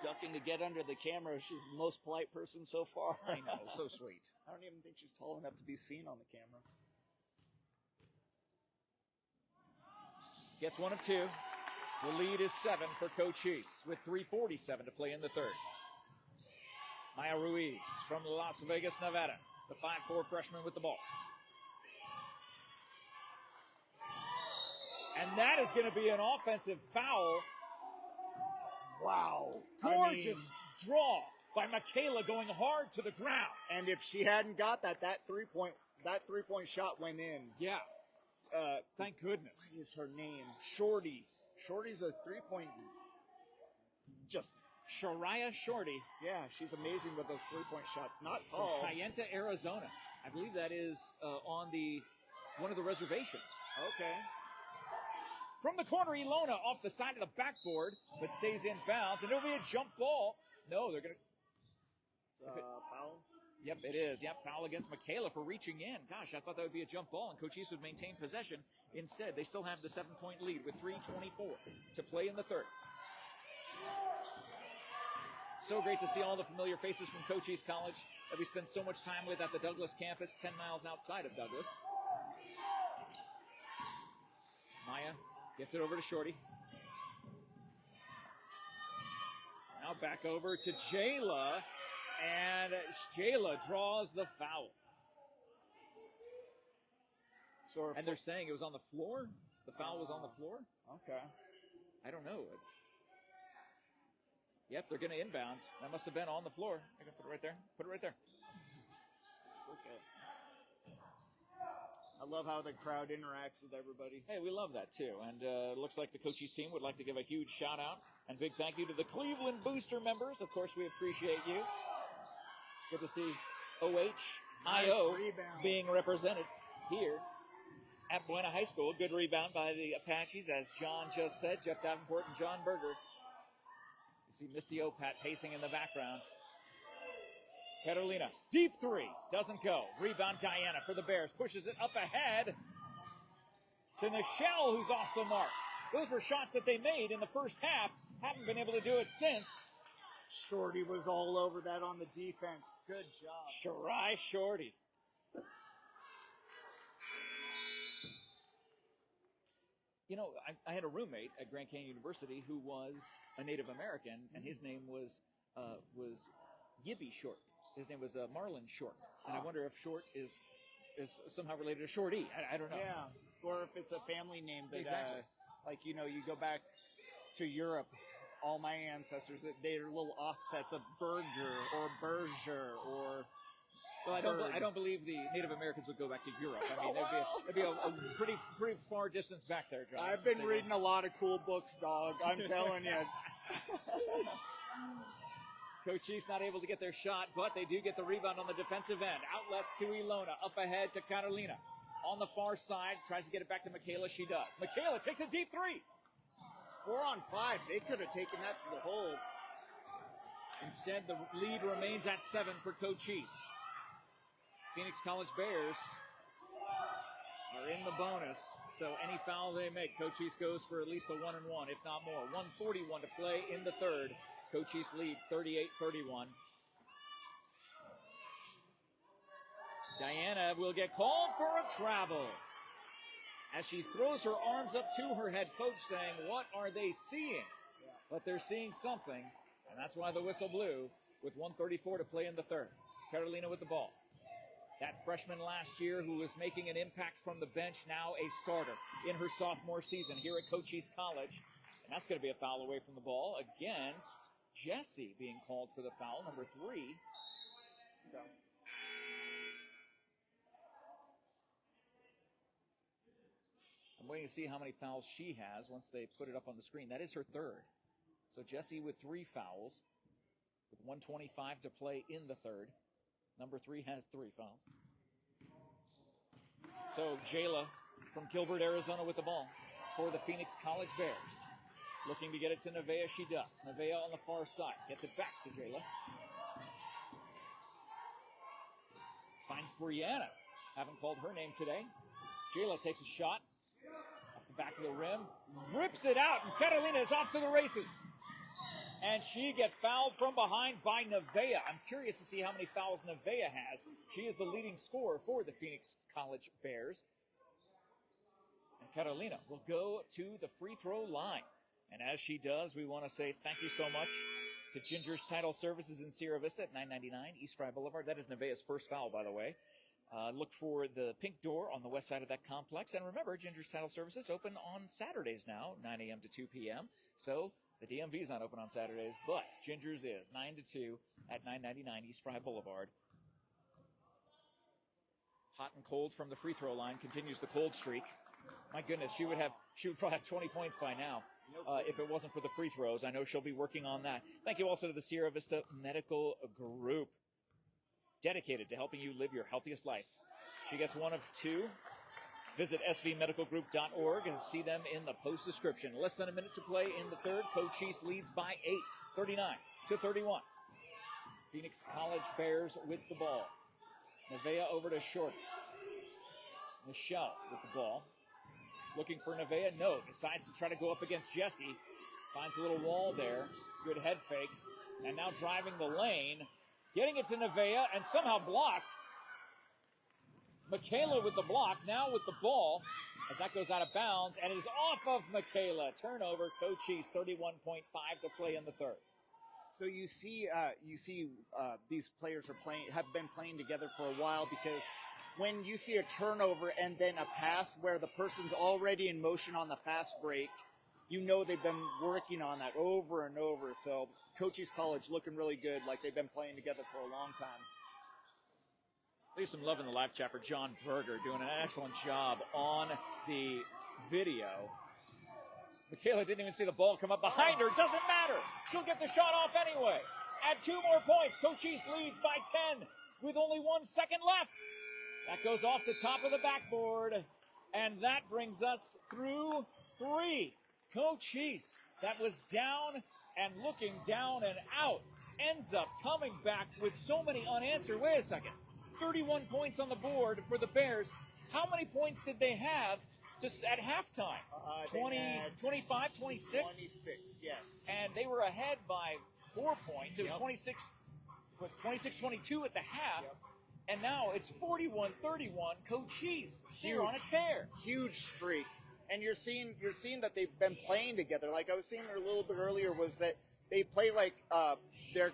Ducking to get under the camera. She's the most polite person so far. I know, so sweet. I don't even think she's tall enough to be seen on the camera. Gets one of two. The lead is 7 for Cochise with 3:47 to play in the third. Maya Ruiz from Las Vegas, Nevada, the 5'4" freshman with the ball. And that is going to be an offensive foul. Wow. Gorgeous draw by Michaela going hard to the ground. And if she hadn't got that three-point shot went in. Yeah. Thank goodness. What is her name? Shorty. Shorty's a three-point. Just. Shariah Shorty. Yeah, she's amazing with those three-point shots. Not tall. From Kayenta, Arizona. I believe that is on one of the reservations. Okay. From the corner, Ilona off the side of the backboard, but stays in bounds, and it'll be a jump ball. No, they're going to... Foul? Yep, it is. Yep, foul against Michaela for reaching in. Gosh, I thought that would be a jump ball, and Cochise would maintain possession. Instead, they still have the 7-point lead with 3:24 to play in the third. So great to see all the familiar faces from Cochise College that we spend so much time with at the Douglas campus, 10 miles outside of Douglas. Maya gets it over to Shorty. Now back over to Jayla, and Jayla draws the foul. So and they're saying it was on the floor? The foul was on the floor? Okay. I don't know. Yep, they're going to inbound. That must have been on the floor. I can put it right there. Put it right there. Okay. I love how the crowd interacts with everybody. Hey, we love that too. And it looks like the Cochise team would like to give a huge shout out and big thank you to the Cleveland Booster members. Of course, we appreciate you. Good to see OHIO being represented here at Buena High School. Good rebound by the Apaches, as John just said. Jeff Davenport and John Berger. You see Misty Opat pacing in the background. Carolina, deep three, doesn't go. Rebound Diana for the Bears, pushes it up ahead to Nichelle, who's off the mark. Those were shots that they made in the first half. Haven't been able to do it since. Shorty was all over that on the defense. Good job. Shariah Shorty. You know, I had a roommate at Grand Canyon University who was a Native American, and his name was Yibby Short. His name was Marlon Short. And I wonder if Short is somehow related to Shorty. I don't know. Yeah, or if it's a family name that, exactly. like, you know, you go back to Europe, all my ancestors, they're little offsets of Berger or Berger or... Well, I don't believe the Native Americans would go back to Europe. I mean, there'd be a pretty far distance back there, John. I've been reading a lot of cool books, dog. I'm telling you. Cochise not able to get their shot, but they do get the rebound on the defensive end. Outlets to Ilona, up ahead to Carolina. On the far side, tries to get it back to Michaela. She does. Michaela takes a deep three. It's 4-on-5. They could have taken that to the hole. Instead, the lead remains at 7 for Cochise. Phoenix College Bears are in the bonus, so any foul they make, Cochise goes for at least a 1-and-1, if not more. 1:41 to play in the third. Cochise leads 38-31. Diana will get called for a travel as she throws her arms up to her head coach saying, what are they seeing? but they're seeing something, and that's why the whistle blew with 1:34 to play in the third. Carolina with the ball. That freshman last year who was making an impact from the bench, now a starter in her sophomore season here at Cochise College. And that's going to be a foul away from the ball against Jessie, being called for the foul, number 3. I'm waiting to see how many fouls she has once they put it up on the screen. That is her third. So Jessie with 3 fouls, with 1:25 to play in the third. Number 3 has 3 fouls. So Jayla from Gilbert, Arizona with the ball for the Phoenix College Bears. Looking to get it to Nevaeh, she does. Nevaeh on the far side. Gets it back to Jayla. Finds Brianna. Haven't called her name today. Jayla takes a shot off the back of the rim. Rips it out, and Catalina is off to the races. And she gets fouled from behind by Nevaeh. I'm curious to see how many fouls Nevaeh has. She is the leading scorer for the Phoenix College Bears. And Carolina will go to the free throw line. And as she does, we want to say thank you so much to Ginger's Title Services in Sierra Vista at 999 East Fry Boulevard. That is Nevaeh's first foul, by the way. Look for the pink door on the west side of that complex. And remember, Ginger's Title Services open on Saturdays now, 9 a.m. to 2 p.m. So the DMV is not open on Saturdays, but Ginger's is 9 to 2 at 999 East Fry Boulevard. Hot and cold from the free throw line continues the cold streak. My goodness, she would probably have 20 points by now if it wasn't for the free throws. I know she'll be working on that. Thank you also to the Sierra Vista Medical Group, dedicated to helping you live your healthiest life. She gets 1 of 2. Visit svmedicalgroup.org and see them in the post description. Less than a minute to play in the third. Cochise leads by 8, 39 to 31. Phoenix College Bears with the ball. Nevaeh over to Shorty. Michelle with the ball. Looking for Nevaeh. No, decides to try to go up against Jessie. Finds a little wall there. Good head fake. And now driving the lane. Getting it to Nevaeh and somehow blocked. Michaela with the block, now with the ball, as that goes out of bounds, and it is off of Michaela. Turnover, Cochise, 31.5 to play in the third. So you see these players have been playing together for a while, because when you see a turnover and then a pass where the person's already in motion on the fast break, you know they've been working on that over and over. So Cochise College looking really good, like they've been playing together for a long time. Leave some love in the live chat for John Berger, doing an excellent job on the video. Michaela didn't even see the ball come up behind her. Doesn't matter. She'll get the shot off anyway. Add 2 more points. Cochise leads by 10 with only 1 second left. That goes off the top of the backboard. And that brings us through 3. Cochise, that was down and looking down and out, ends up coming back with so many unanswered. Wait a second. 31 points on the board for the Bears. How many points did they have just at halftime? 20, 25, 26? 26, yes. And they were ahead by 4 points. It was 26-22 at the half. Yep. And now it's 41-31. Cochise here on a tear. Huge streak. And you're seeing that they've been playing together. Like I was saying a little bit earlier, was that they play like they're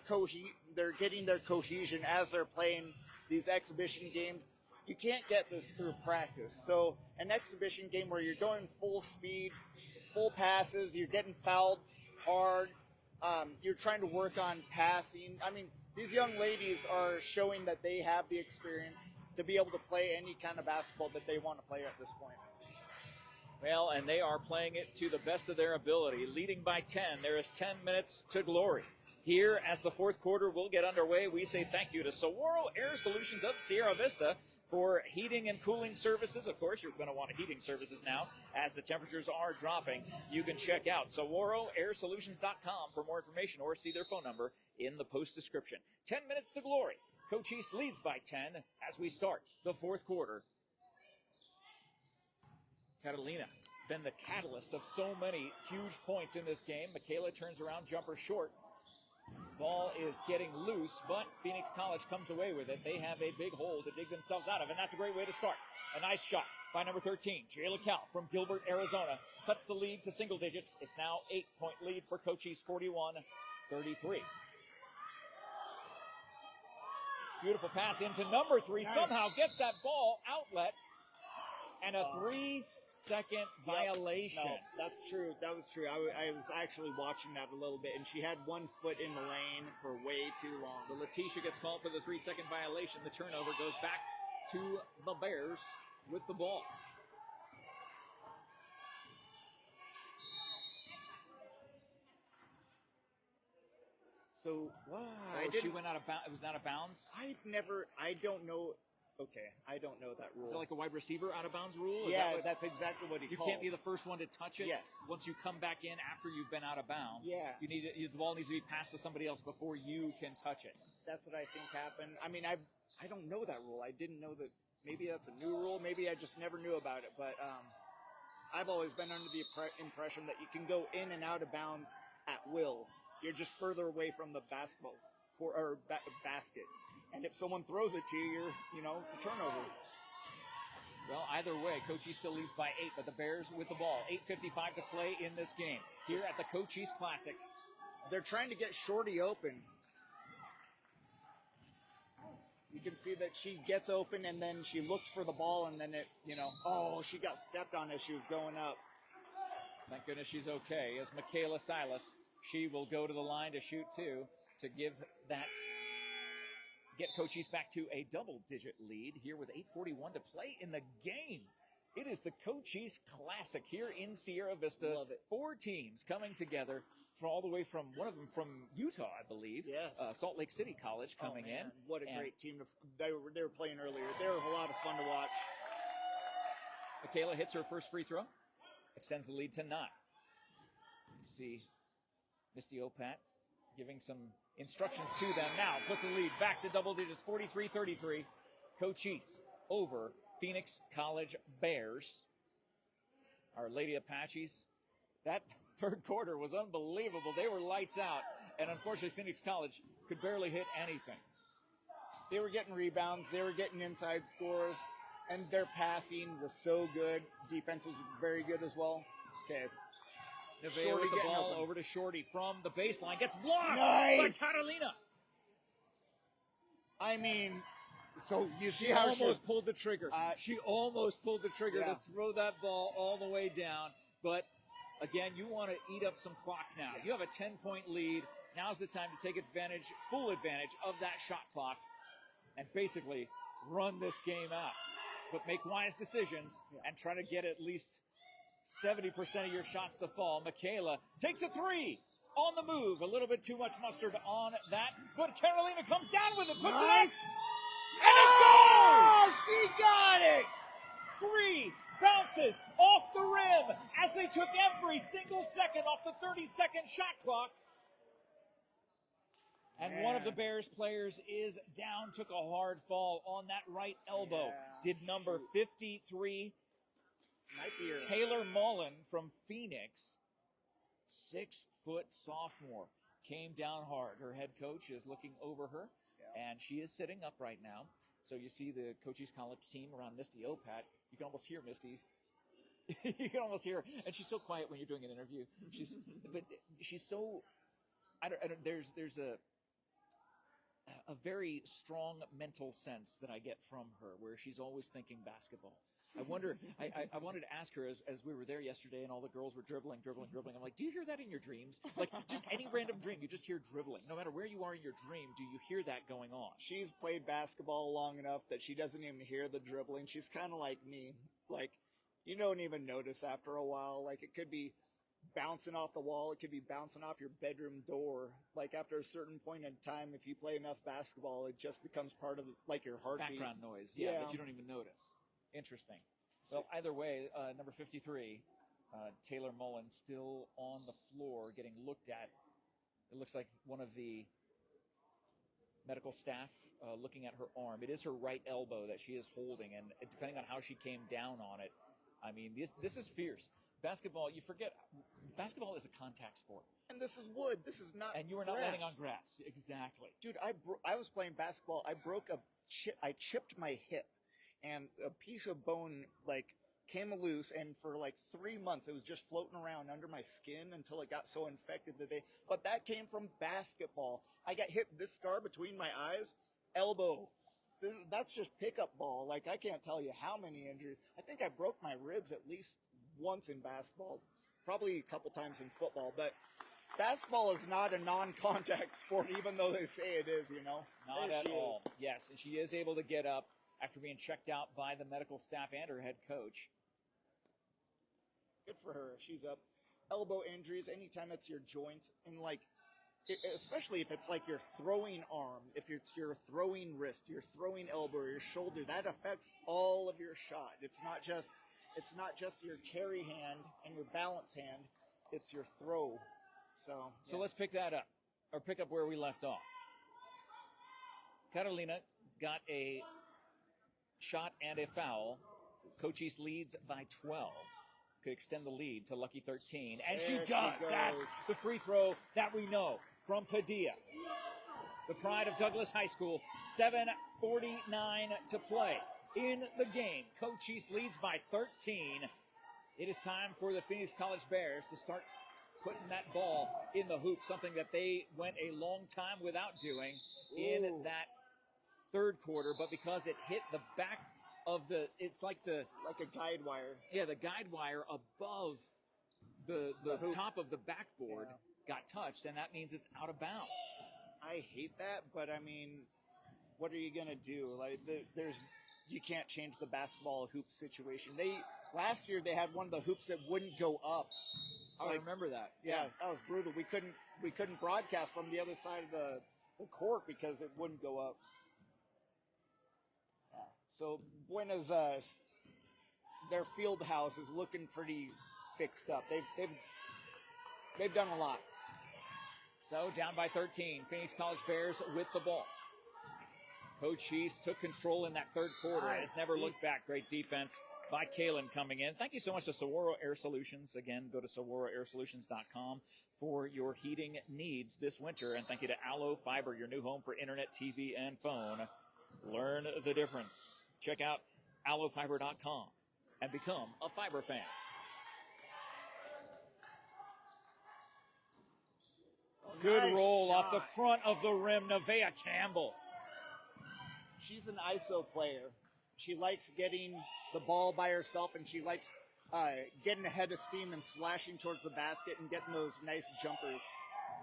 getting their cohesion as they're playing these exhibition games. You can't get this through practice. So an exhibition game where you're going full speed, full passes, you're getting fouled hard, you're trying to work on passing. I mean, these young ladies are showing that they have the experience to be able to play any kind of basketball that they want to play at this point. Well, and they are playing it to the best of their ability, leading by 10. There is 10 minutes to glory. Here, as the fourth quarter will get underway, we say thank you to Saguaro Air Solutions of Sierra Vista for heating and cooling services. Of course, you're going to want heating services now as the temperatures are dropping. You can check out SaguaroAirSolutions.com for more information or see their phone number in the post description. 10 minutes to glory. Cochise leads by 10 as we start the fourth quarter. Catalina, been the catalyst of so many huge points in this game. Michaela turns around, jumper short. Ball is getting loose, but Phoenix College comes away with it. They have a big hole to dig themselves out of, and that's a great way to start. A nice shot by number 13. Jayla Cal from Gilbert, Arizona, cuts the lead to single digits. It's now 8-point lead for Cochise, 41-33. Beautiful pass into number 3. Nice. Somehow gets that ball outlet. And a 3-second violation. No, that's true. That was true. I was actually watching that a little bit, and she had 1 foot in the lane for way too long. So Letitia gets called for the 3-second violation. The turnover goes back to the Bears with the ball. So, she went out of bounds. It was out of bounds? I don't know. Okay, I don't know that rule. Is it like a wide receiver out of bounds rule? Yeah, that's exactly what he called. You can't be the first one to touch it? Yes. Once you come back in after you've been out of bounds, the ball needs to be passed to somebody else before you can touch it. That's what I think happened. I mean, I don't know that rule. I didn't know that. Maybe that's a new rule. Maybe I just never knew about it. But I've always been under the impression that you can go in and out of bounds at will. You're just further away from the basketball basket. And if someone throws it to you, it's a turnover. Well, either way, Cochise still leads by 8, but the Bears with the ball. 8:55 to play in this game here at the Cochise Classic. They're trying to get Shorty open. You can see that she gets open, and then she looks for the ball, and then she got stepped on as she was going up. Thank goodness she's okay. As Michaela Silas, she will go to the line to shoot 2 to get Cochise back to a double-digit lead here with 8:41 to play in the game. It is the Cochise Classic here in Sierra Vista. Love it. 4 teams coming together all the way from, one of them from Utah, I believe. Yes. Salt Lake City College coming in. What a great team. They were playing earlier. They were a lot of fun to watch. Michaela hits her first free throw. Extends the lead to 9. You see Misty Opat giving some instructions to them now. Puts the lead back to double digits, 43-33. Cochise over Phoenix College Bears. Our Lady Apaches. That third quarter was unbelievable. They were lights out. And unfortunately, Phoenix College could barely hit anything. They were getting rebounds. They were getting inside scores. And their passing was so good. Defense was very good as well. Okay. Nevaeh with the ball over to Shorty from the baseline. Gets blocked by Catalina. I mean, so you see she how almost pulled the trigger. She almost pulled the trigger to throw that ball all the way down. But, again, you want to eat up some clock now. You have a 10-point lead. Now's the time to take full advantage of that shot clock and basically run this game out. But make wise decisions and try to get at least 70% of your shots to fall. Michaela takes a 3 on the move. A little bit too much mustard on that. But Carolina comes down with it. Puts it in. And it goes! She got it! 3 bounces off the rim as they took every single second off the 30-second shot clock. And one of the Bears players is down, took a hard fall on that right elbow. Did number 53, Taylor Mullen from Phoenix, 6-foot sophomore, came down hard. Her head coach is looking over her, and she is sitting up right now. So you see the Cochise College team around Misty Opat. You can almost hear Misty. You can almost hear her. And she's so quiet when you're doing an interview. She's so, there's a very strong mental sense that I get from her, where she's always thinking basketball. I wonder, I wanted to ask her as we were there yesterday and all the girls were dribbling. I'm like, do you hear that in your dreams? Like, just any random dream, you just hear dribbling. No matter where you are in your dream, do you hear that going on? She's played basketball long enough that she doesn't even hear the dribbling. She's kind of like me. Like, you don't even notice after a while. Like, it could be bouncing off the wall. It could be bouncing off your bedroom door. Like, after a certain point in time, if you play enough basketball, it just becomes part of, like, your heartbeat. Background noise, that you don't even notice. Interesting. Well, either way, number 53, Taylor Mullen, still on the floor getting looked at. It looks like one of the medical staff looking at her arm. It is her right elbow that she is holding, and depending on how she came down on it, I mean, this is fierce. Basketball, you forget, basketball is a contact sport. And this is wood. This is not And you are not landing on grass. Exactly. Dude, I was playing basketball. I chipped my hip. And a piece of bone, like, came loose, and for like 3 months, it was just floating around under my skin until it got so infected but that came from basketball. I got hit this scar between my eyes, elbow. That's just pickup ball. Like, I can't tell you how many injuries. I think I broke my ribs at least once in basketball, probably a couple times in football, but basketball is not a non-contact sport, even though they say it is, you know. Not at all. Yes, and she is able to get up after being checked out by the medical staff and her head coach. Good for her. She's up. Elbow injuries, anytime it's your joints, and like, especially if it's like your throwing arm, if it's your throwing wrist, your throwing elbow, or your shoulder, that affects all of your shot. It's not just your carry hand and your balance hand. It's your throw. So let's pick that up, or pick up where we left off. Carolina got a shot and a foul. Cochise leads by 12. Could extend the lead to lucky 13. And she does. That's the free throw that we know from Padilla. The pride of Douglas High School. 7:49 to play in the game. Cochise leads by 13. It is time for the Phoenix College Bears to start putting that ball in the hoop, something that they went a long time without doing in that third quarter. But because it hit the back of it's like a guide wire. Yeah, the guide wire above the top of the backboard got touched, and that means it's out of bounds. I hate that, but I mean, what are you gonna do? Like, you can't change the basketball hoop situation. Last year they had one of the hoops that wouldn't go up. I remember that. Yeah, that was brutal. We couldn't broadcast from the other side of the court because it wouldn't go up. Yeah. So Buena's their field house is looking pretty fixed up. They've done a lot. So down by 13, Phoenix College Bears with the ball. Cochise took control in that third quarter and has never looked back. Great defense by Kalen coming in. Thank you so much to Saguaro Air Solutions. Again, go to saguaroairsolutions.com for your heating needs this winter. And thank you to Allo Fiber, your new home for internet, TV, and phone. Learn the difference. Check out allofiber.com and become a fiber fan. Good roll off the front of the rim, Nevaeh Campbell. She's an ISO player. She likes getting the ball by herself, and she likes getting ahead of steam and slashing towards the basket and getting those nice jumpers.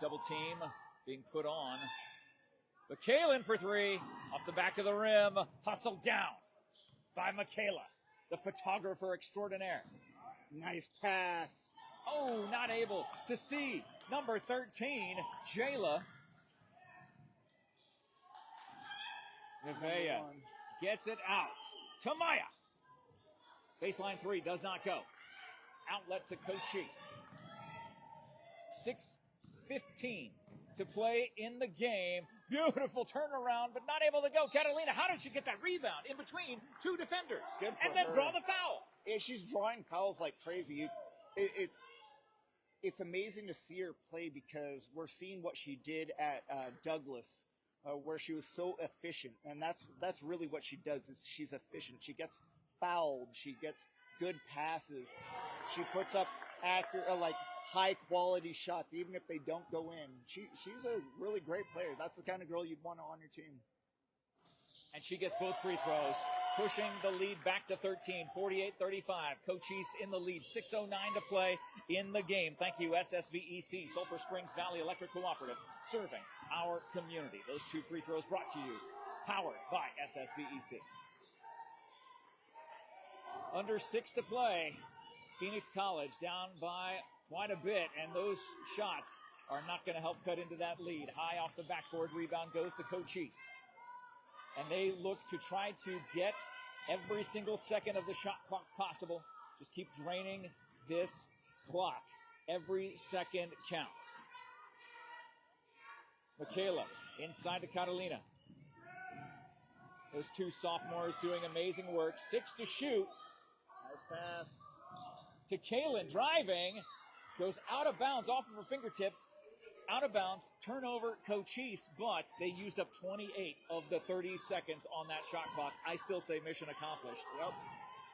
Double team being put on. Michaela for three, off the back of the rim, hustled down by Michaela, the photographer extraordinaire. Nice pass. Oh, not able to see number 13, Jayla. Nevaeh gets it out to Maya. Baseline three does not go. Outlet to Cochise. 6:15 to play in the game. Beautiful turnaround, but not able to go. Catalina, how did she get that rebound in between two defenders? And then draw the foul? Yeah, she's drawing fouls like crazy. It's amazing to see her play because we're seeing what she did at Douglas, where she was so efficient, and that's really what she does. Is she's efficient. She gets fouled. She gets good passes. She puts up accurate, high quality shots, even if they don't go in. She's a really great player. That's the kind of girl you'd want on your team. And she gets both free throws, pushing the lead back to 13, 48-35. Cochise in the lead, 6:09 to play in the game. Thank you, SSVEC, Sulphur Springs Valley Electric Cooperative, serving our community. Those two free throws brought to you, powered by SSVEC. Under 6 to play, Phoenix College down by quite a bit, and those shots are not going to help cut into that lead. High off the backboard, rebound goes to Cochise. And they look to try to get every single second of the shot clock possible. Just keep draining this clock. Every second counts. Michaela inside to Catalina. Those two sophomores doing amazing work. 6 to shoot. Nice pass. To Kaylin, driving. Goes out of bounds off of her fingertips. Out of bounds, turnover, Cochise, but they used up 28 of the 30 seconds on that shot clock. I still say mission accomplished. Yep.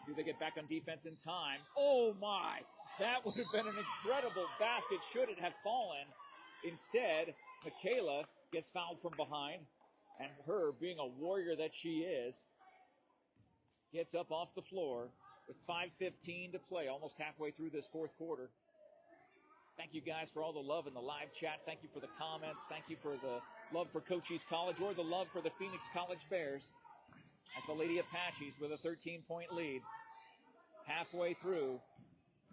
Do they get back on defense in time? Oh, my. That would have been an incredible basket should it have fallen. Instead, Michaela gets fouled from behind, and her, being a warrior that she is, gets up off the floor with 5:15 to play, almost halfway through this fourth quarter. Thank you guys for all the love in the live chat. Thank you for the comments. Thank you for the love for Cochise College or the love for the Phoenix College Bears. As the Lady Apaches with a 13-point lead. Halfway through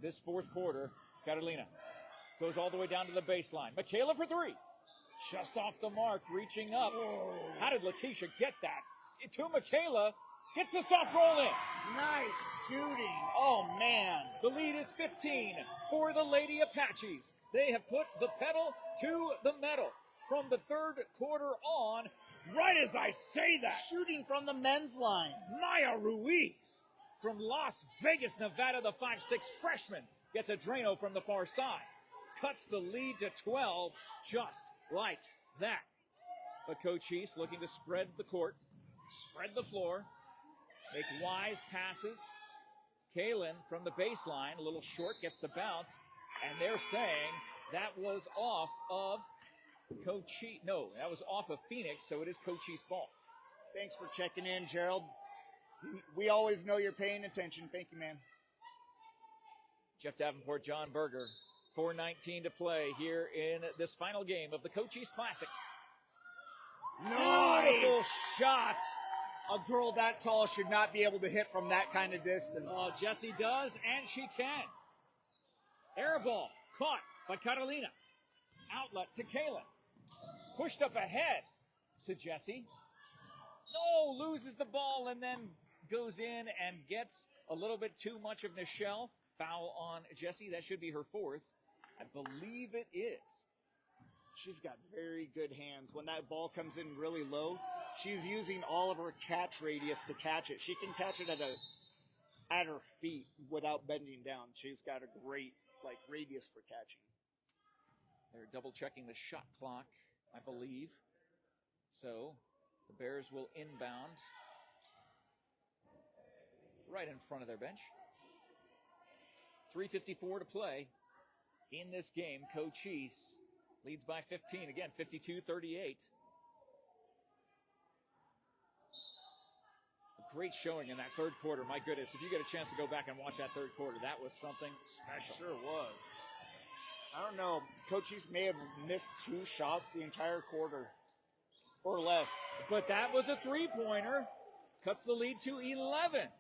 this fourth quarter, Carolina goes all the way down to the baseline. Michaela for three. Just off the mark, reaching up. Whoa. How did Letitia get that? To Michaela. Gets the soft roll in. Nice shooting. Oh, man. The lead is 15 for the Lady Apaches. They have put the pedal to the metal from the third quarter on. Right as I say that. Shooting from the men's line. Maya Ruiz from Las Vegas, Nevada, the 5'6" freshman, gets a Drano from the far side. Cuts the lead to 12 just like that. But Cochise looking to spread the court, spread the floor, make wise passes. Kaylin from the baseline, a little short, gets the bounce. And they're saying that was off of Cochise. No, that was off of Phoenix, so it is Cochise ball. Thanks for checking in, Gerald. We always know you're paying attention. Thank you, man. Jeff Davenport, John Berger. 4:19 to play here in this final game of the Cochise Classic. Nice. Beautiful shot. A girl that tall should not be able to hit from that kind of distance. Oh, Jessie does, and she can. Air ball caught by Carolina. Outlet to Kaylin. Pushed up ahead to Jessie. No, loses the ball and then goes in and gets a little bit too much of Nichelle. Foul on Jessie. That should be her fourth. I believe it is. She's got very good hands. When that ball comes in really low, she's using all of her catch radius to catch it. She can catch it at her feet without bending down. She's got a great radius for catching. They're double checking the shot clock, I believe. So the Bears will inbound right in front of their bench. 3:54 to play in this game. Cochise leads by 15. Again, 52-38. A great showing in that third quarter. My goodness, if you get a chance to go back and watch that third quarter, that was something special. Sure was. I don't know. Cochise may have missed 2 shots the entire quarter or less. But that was a three-pointer. Cuts the lead to 11.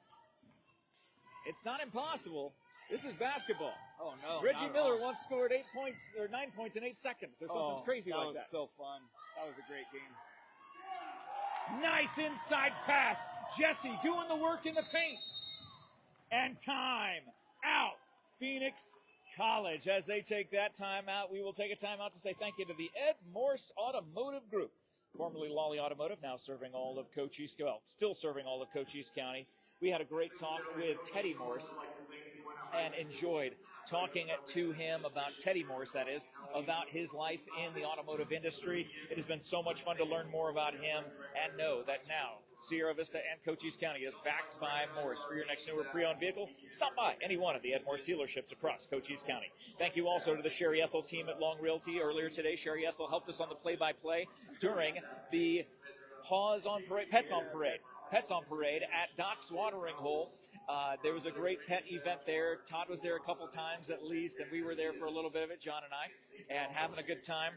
It's not impossible. This is basketball. Oh, no. Reggie Miller once scored 8 points or 9 points in 8 seconds or something crazy like that. That was so fun. That was a great game. Nice inside pass. Jessie doing the work in the paint. And time out. Phoenix College. As they take that timeout, we will take a timeout to say thank you to the Ed Morse Automotive Group, formerly Lawely Automotive, now serving all of Cochise, well, still serving all of Cochise County. We had a great talk with Teddy Morse and enjoyed talking to him about Teddy Morse, that is, about his life in the automotive industry. It has been so much fun to learn more about him and know that now Sierra Vista and Cochise County is backed by Morse. For your next new or pre-owned vehicle, stop by any one of the Ed Morse dealerships across Cochise County. Thank you also to the Sherry Ethel team at Long Realty. Earlier today, Sherry Ethel helped us on the play-by-play during the Pets on Parade at Doc's Watering Hole. There was a great pet event there. Todd was there a couple times at least, and we were there for a little bit of it, John and I, and having a good time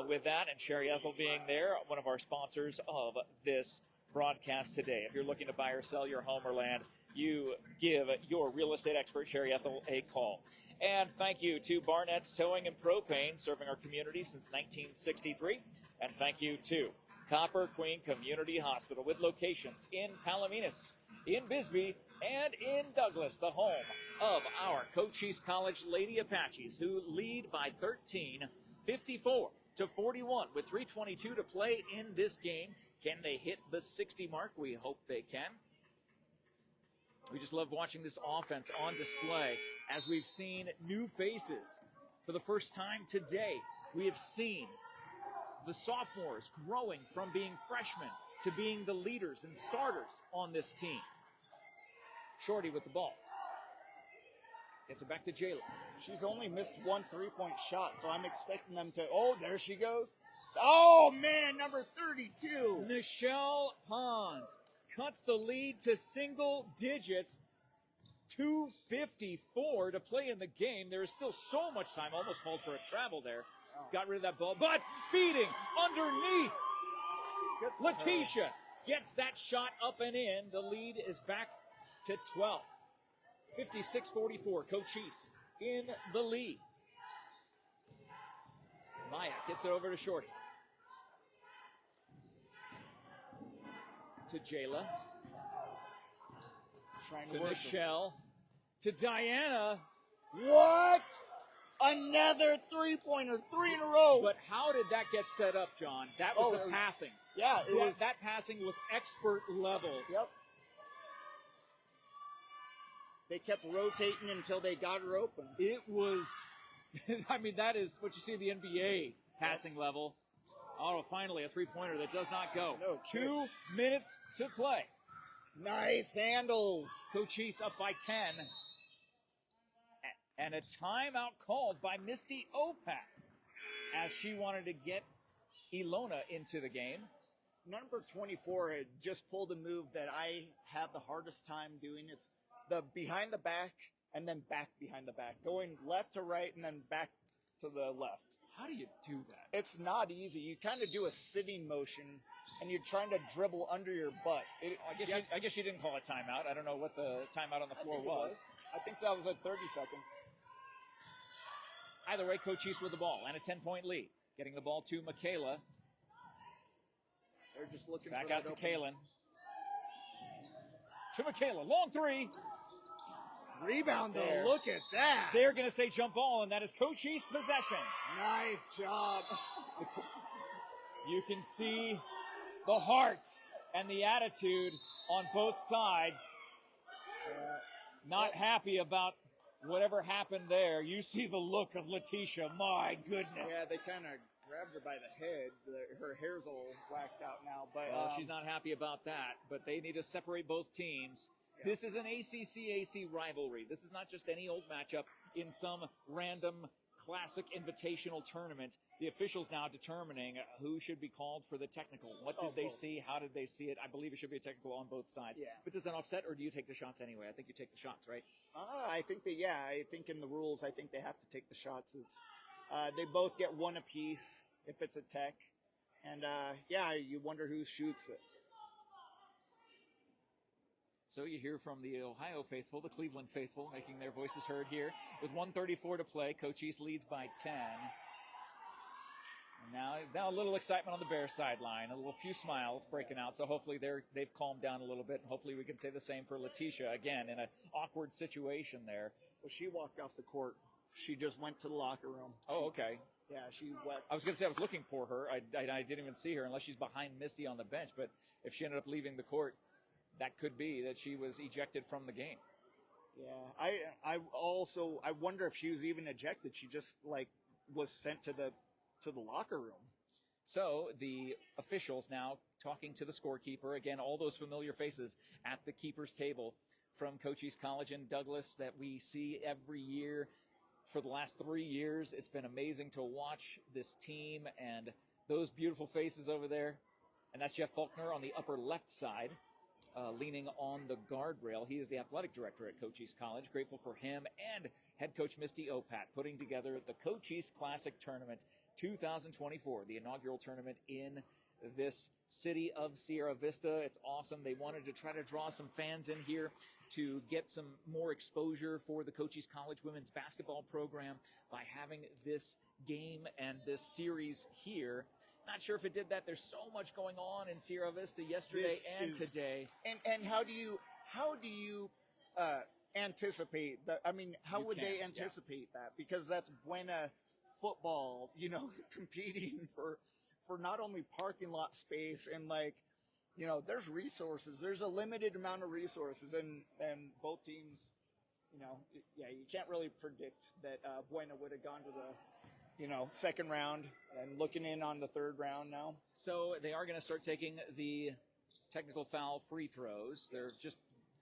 with that, and Sherry Ethel being there, one of our sponsors of this broadcast today. If you're looking to buy or sell your home or land, you give your real estate expert, Sherry Ethel, a call. And thank you to BARNETT'S Towing and Propane, serving our community since 1963. And thank you to Copper Queen Community Hospital, with locations in Palominas, in Bisbee, and in Douglas, the home of our Cochise College Lady Apaches, who lead by 13, 54-41, with 3:22 to play in this game. Can they hit the 60 mark? We hope they can. We just love watching this offense on display as we've seen new faces. For the first time today, we have seen the sophomores growing from being freshmen to being the leaders and starters on this team. Shorty with the ball. Gets it back to Jayla. She's only missed one 3-point shot, so I'm expecting them to. Oh, there she goes. Oh, man, number 32. Michelle Pons cuts the lead to single digits. 2:54 to play in the game. There is still so much time. Almost called for a travel there. Got rid of that ball, but feeding underneath. Letitia gets that shot up and in. The lead is back to 12. 56-44. Cochise in the lead. Maya gets it over to Shorty. To Jayla. To Michelle. To Diana. What? Another 3-pointer, 3 in a row. But how did that get set up, John? That was the passing. Yeah, it was. That passing was expert level. Yep. They kept rotating until they got her open. It was, I mean, that is what you see in the NBA passing level. Oh, finally a 3-pointer that does not go. No, 2 minutes to play. Nice handles. Cochise up by 10. And a timeout called by Misty Opat as she wanted to get Ilona into the game. Number 24 had just pulled a move that I have the hardest time doing. It's the behind the back and then back behind the back. Going left to right and then back to the left. How do you do that? It's not easy. You kind of do a sitting motion and you're trying to dribble under your butt. I guess you didn't call a timeout. I don't know what the timeout on the floor was. I think that was a 30-second. Either way, Cochise with the ball and a 10-point lead. Getting the ball to Michaela. They're just looking back for out to open. Kaylin. To Michaela, long 3. Rebound though, look at that. They're going to say jump ball, and that is Cochise possession. Nice job. You can see the heart and the attitude on both sides. Not happy about whatever happened there. You see the look of Letitia. My goodness. Yeah, they kind of grabbed her by the head. Her hair's all whacked out now. But she's not happy about that. But they need to separate both teams. Yeah. This is an ACC-AC rivalry. This is not just any old matchup in some random classic invitational tournament. The officials now determining who should be called for the technical. What did they see? How did they see it? I believe it should be a technical on both sides. Yeah. But does that offset, or do you take the shots anyway? I think you take the shots, right? I think that, I think in the rules, I think they have to take the shots. It's they both get one apiece if it's a tech. And, you wonder who shoots it. So you hear from the Ohio faithful, the Cleveland faithful, making their voices heard here. With 1:34 to play, Cochise leads by 10. And now a little excitement on the Bears sideline, a few smiles breaking out. So hopefully they've calmed down a little bit. And hopefully we can say the same for Letitia, again, in an awkward situation there. Well, she walked off the court. She just went to the locker room. Oh, okay. Yeah, she went. I was going to say I was looking for her. I didn't even see her unless she's behind Misty on the bench. But if she ended up leaving the court, that could be that she was ejected from the game. Yeah, I wonder if she was even ejected. She just was sent to the locker room. So the officials now talking to the scorekeeper. Again, all those familiar faces at the keeper's table from Cochise College in Douglas that we see every year for the last 3 years. It's been amazing to watch this team and those beautiful faces over there. And that's Jeff Faulkner on the upper left side. Leaning on the guardrail. He is the athletic director at Cochise College. Grateful for him and head coach Misty Opat putting together the Cochise Classic Tournament 2024, the inaugural tournament in this city of Sierra Vista. It's awesome. They wanted to try to draw some fans in here to get some more exposure for the Cochise College women's basketball program by having this game and this series here. Not sure if it did that. There's so much going on in Sierra Vista yesterday and today. And how do you anticipate that? I mean, how would they anticipate that? Because that's Buena football, competing for not only parking lot space and there's resources. There's a limited amount of resources, and both teams, you can't really predict that Buena would have gone to the second round and looking in on the third round now. So they are going to start taking the technical foul free throws. They're just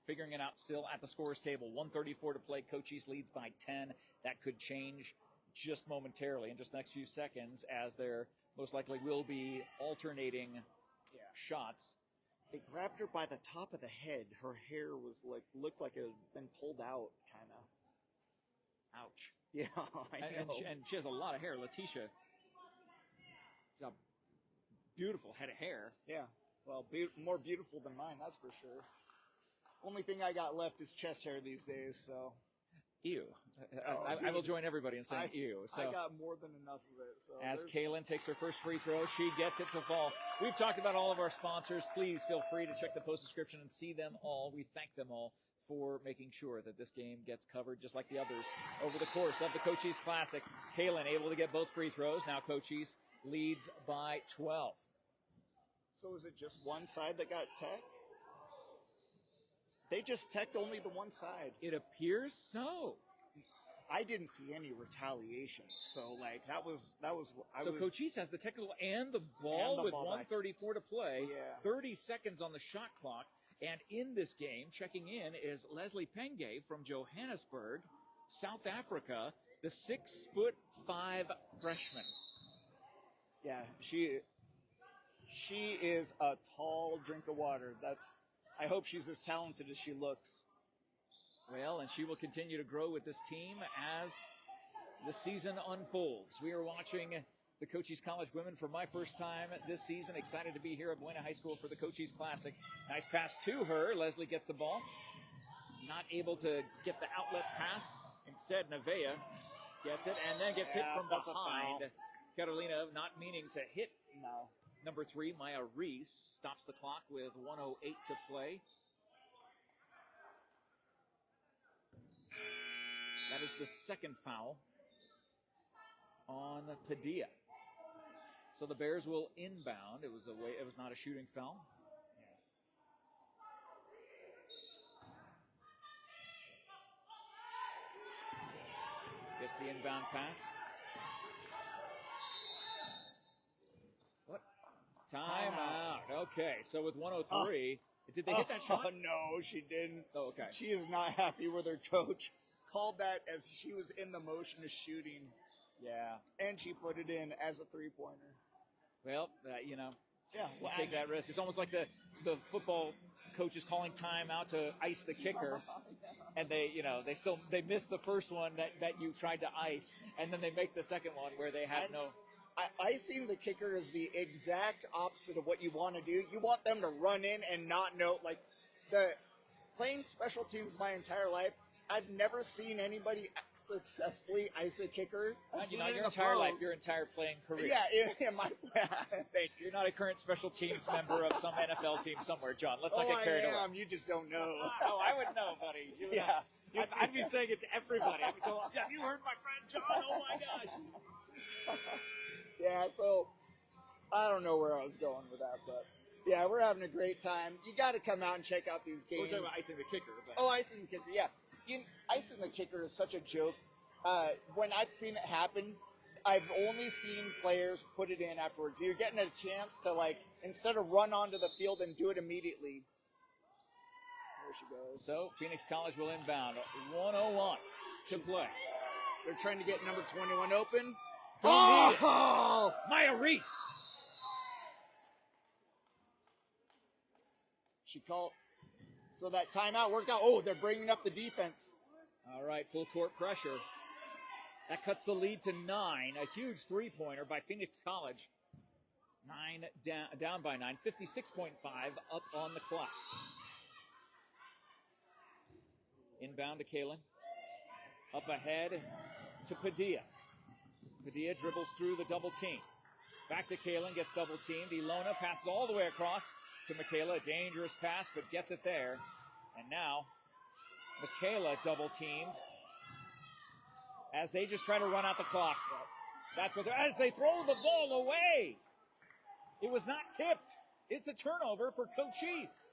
figuring it out still at the scorer's table. 1:34 to play. Cochise leads by 10. That could change just momentarily in just the next few seconds, as there most likely will be alternating shots. They grabbed her by the top of the head. Her hair was looked like it had been pulled out, kind of. Ouch. Yeah, I know. And she has a lot of hair. Letitia, she's a beautiful head of hair. Yeah, well, more beautiful than mine, that's for sure. Only thing I got left is chest hair these days, so. Ew. I will join everybody in saying ew. So I got more than enough of it. So as Kaylin takes her first free throw, she gets it to fall. We've talked about all of our sponsors. Please feel free to check the post description and see them all. We thank them all for making sure that this game gets covered just like the others over the course of the Cochise Classic. Kaylin able to get both free throws. Now Cochise leads by 12. So is it just one side that got tech? They just teched only the one side. It appears so. I didn't see any retaliation, so that was. Cochise has the technical and the ball with 1:34 to play. Yeah. 30 seconds on the shot clock, and in this game, checking in is Leslie Penge from Johannesburg, South Africa, the 6'5" freshman. Yeah, she is a tall drink of water. I hope she's as talented as she looks. Well, and she will continue to grow with this team as the season unfolds. We are watching the Cochise College women for my first time this season. Excited to be here at Buena High School for the Cochise Classic. Nice pass to her. Leslie gets the ball. Not able to get the outlet pass. Instead, Nevaeh gets it and then gets hit from behind. Carolina not meaning to hit. No. Number 3, Maya Reese, stops the clock with 1:08 to play. That is the second foul on Padilla. So the Bears will inbound. It was not a shooting foul. Gets the inbound pass. What? Timeout. Okay, so with 1:03, did they hit that shot? Oh, no, she didn't. Oh, okay. She is not happy with her coach. Called that as she was in the motion of shooting. Yeah. And she put it in as a three-pointer. Well, yeah, you take that risk. It's almost like the football coach is calling timeout to ice the kicker, and they miss the first one that you tried to ice, and then they make the second one where they have no. Icing the kicker is the exact opposite of what you want to do. You want them to run in and not know. Playing special teams my entire life, I've never seen anybody successfully ice a kicker. Not your entire life, your entire playing career. Yeah, my thank you. You're not a current special teams member of some NFL team somewhere, John. Let's not get carried away. You just don't know. Oh, I would know, buddy. I'd be saying it to everybody. I'd be telling them, have you heard my friend John? Oh, my gosh. Yeah, so I don't know where I was going with that, but yeah, we're having a great time. You got to come out and check out these games. We're talking about icing the kicker. Oh, icing the kicker, yeah. Icing the kicker is such a joke. When I've seen it happen, I've only seen players put it in afterwards. You're getting a chance to, instead of run onto the field and do it immediately. There she goes. So, Phoenix College will inbound. 1:01 to play. They're trying to get number 21 open. Don't need it. Maya Reese. She called. So that timeout worked out. Oh, they're bringing up the defense. All right, full court pressure. That cuts the lead to 9. A huge three-pointer by Phoenix College. 9 down by 9. 56.5 up on the clock. Inbound to Kaylin. Up ahead to Padilla. Padilla dribbles through the double team. Back to Kaylin, gets double teamed. Ilona passes all the way across to Michaela. A dangerous pass, but gets it there. And now, Michaela double teamed as they just try to run out the clock. That's what as they throw the ball away. It was not tipped. It's a turnover for Cochise.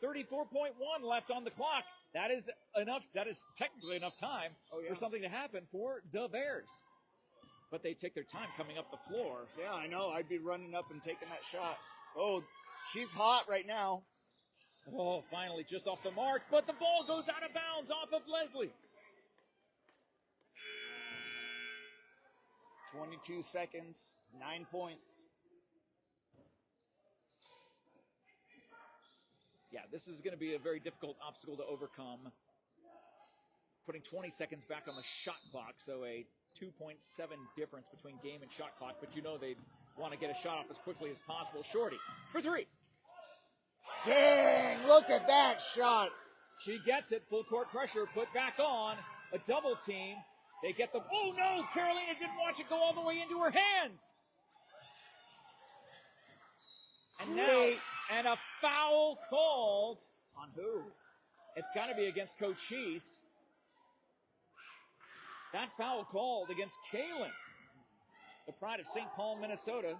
34.1 left on the clock. That is enough. That is technically enough time for something to happen for the Bears. But they take their time coming up the floor. Yeah, I know. I'd be running up and taking that shot. Oh, she's hot right now. Oh, finally, just off the mark, but the ball goes out of bounds off of Leslie. 22 seconds, 9 points. Yeah, this is going to be a very difficult obstacle to overcome. Putting 20 seconds back on the shot clock, so a 2.7 difference between game and shot clock, but you know they want to get a shot off as quickly as possible. Shorty for three. Dang, look at that shot. She gets it, full court pressure, put back on, a double team. They get the, oh no, Carolina didn't watch it go all the way into her hands. And now, and a foul called. On who? It's got to be against Cochise. That foul called against Kaylin, the pride of St. Paul, Minnesota.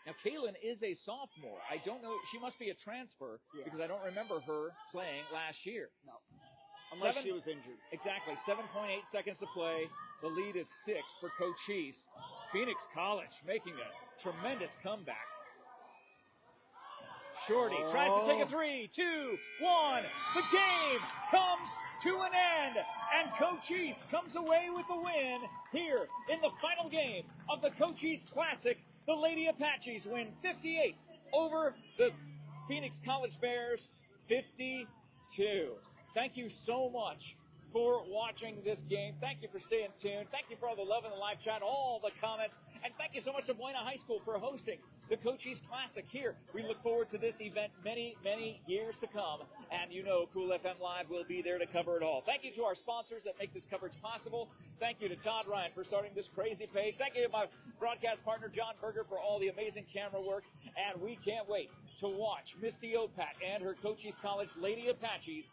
Now, Kaylin is a sophomore. I don't know. She must be a transfer because I don't remember her playing last year. No. Unless she was injured. Exactly. 7.8 seconds to play. The lead is 6 for Cochise. Phoenix College making a tremendous comeback. Shorty tries to take a 3, 2, 1. The game comes to an end, and Cochise comes away with the win here in the final game of the Cochise Classic. The Lady Apaches win 58 over the Phoenix College Bears 52. Thank you so much for watching this game. Thank you for staying tuned. Thank you for all the love in the live chat, all the comments, and thank you so much to Buena High School for hosting the Cochise Classic here. We look forward to this event many, many years to come, and you know Cool FM Live will be there to cover it all. Thank you to our sponsors that make this coverage possible. Thank you to Todd Ryan for starting this crazy page. Thank you to my broadcast partner, John Berger, for all the amazing camera work, and we can't wait to watch Misty Opat and her Cochise College Lady Apaches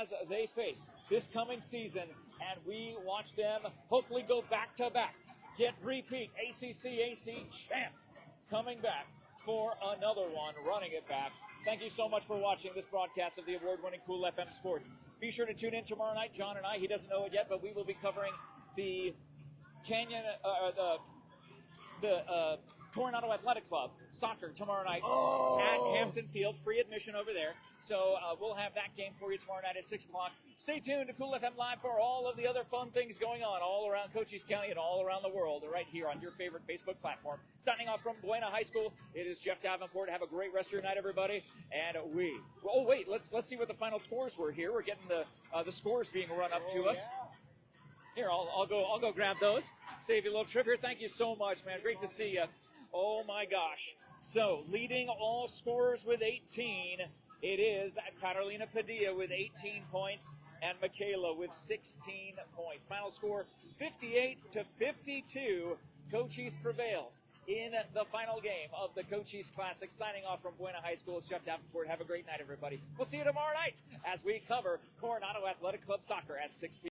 as they face this coming season, and we watch them hopefully go back-to-back, get repeat ACC champs, coming back for another one, running it back. Thank you so much for watching this broadcast of the award-winning Cool FM Sports. Be sure to tune in tomorrow night. John and I, he doesn't know it yet, but we will be covering the Coronado Athletic Club soccer tomorrow night at Hampton Field. Free admission over there. So we'll have that game for you tomorrow night at 6 o'clock. Stay tuned to Cool FM Live for all of the other fun things going on all around Cochise County and all around the world right here on your favorite Facebook platform. Signing off from Buena High School, it is Jeff Davenport. Have a great rest of your night, everybody. And let's see what the final scores were here. We're getting the scores being run up to us. Here, I'll go grab those. Save you a little trip here. Thank you so much, man. Great to see you. Oh, my gosh. So, leading all scorers with 18, it is Carolina Padilla with 18 points and Michaela with 16 points. Final score, 58-52. Cochise prevails in the final game of the Cochise Classic. Signing off from Buena High School, it's Jeff Davenport. Have a great night, everybody. We'll see you tomorrow night as we cover Coronado Athletic Club soccer at 6 p.m.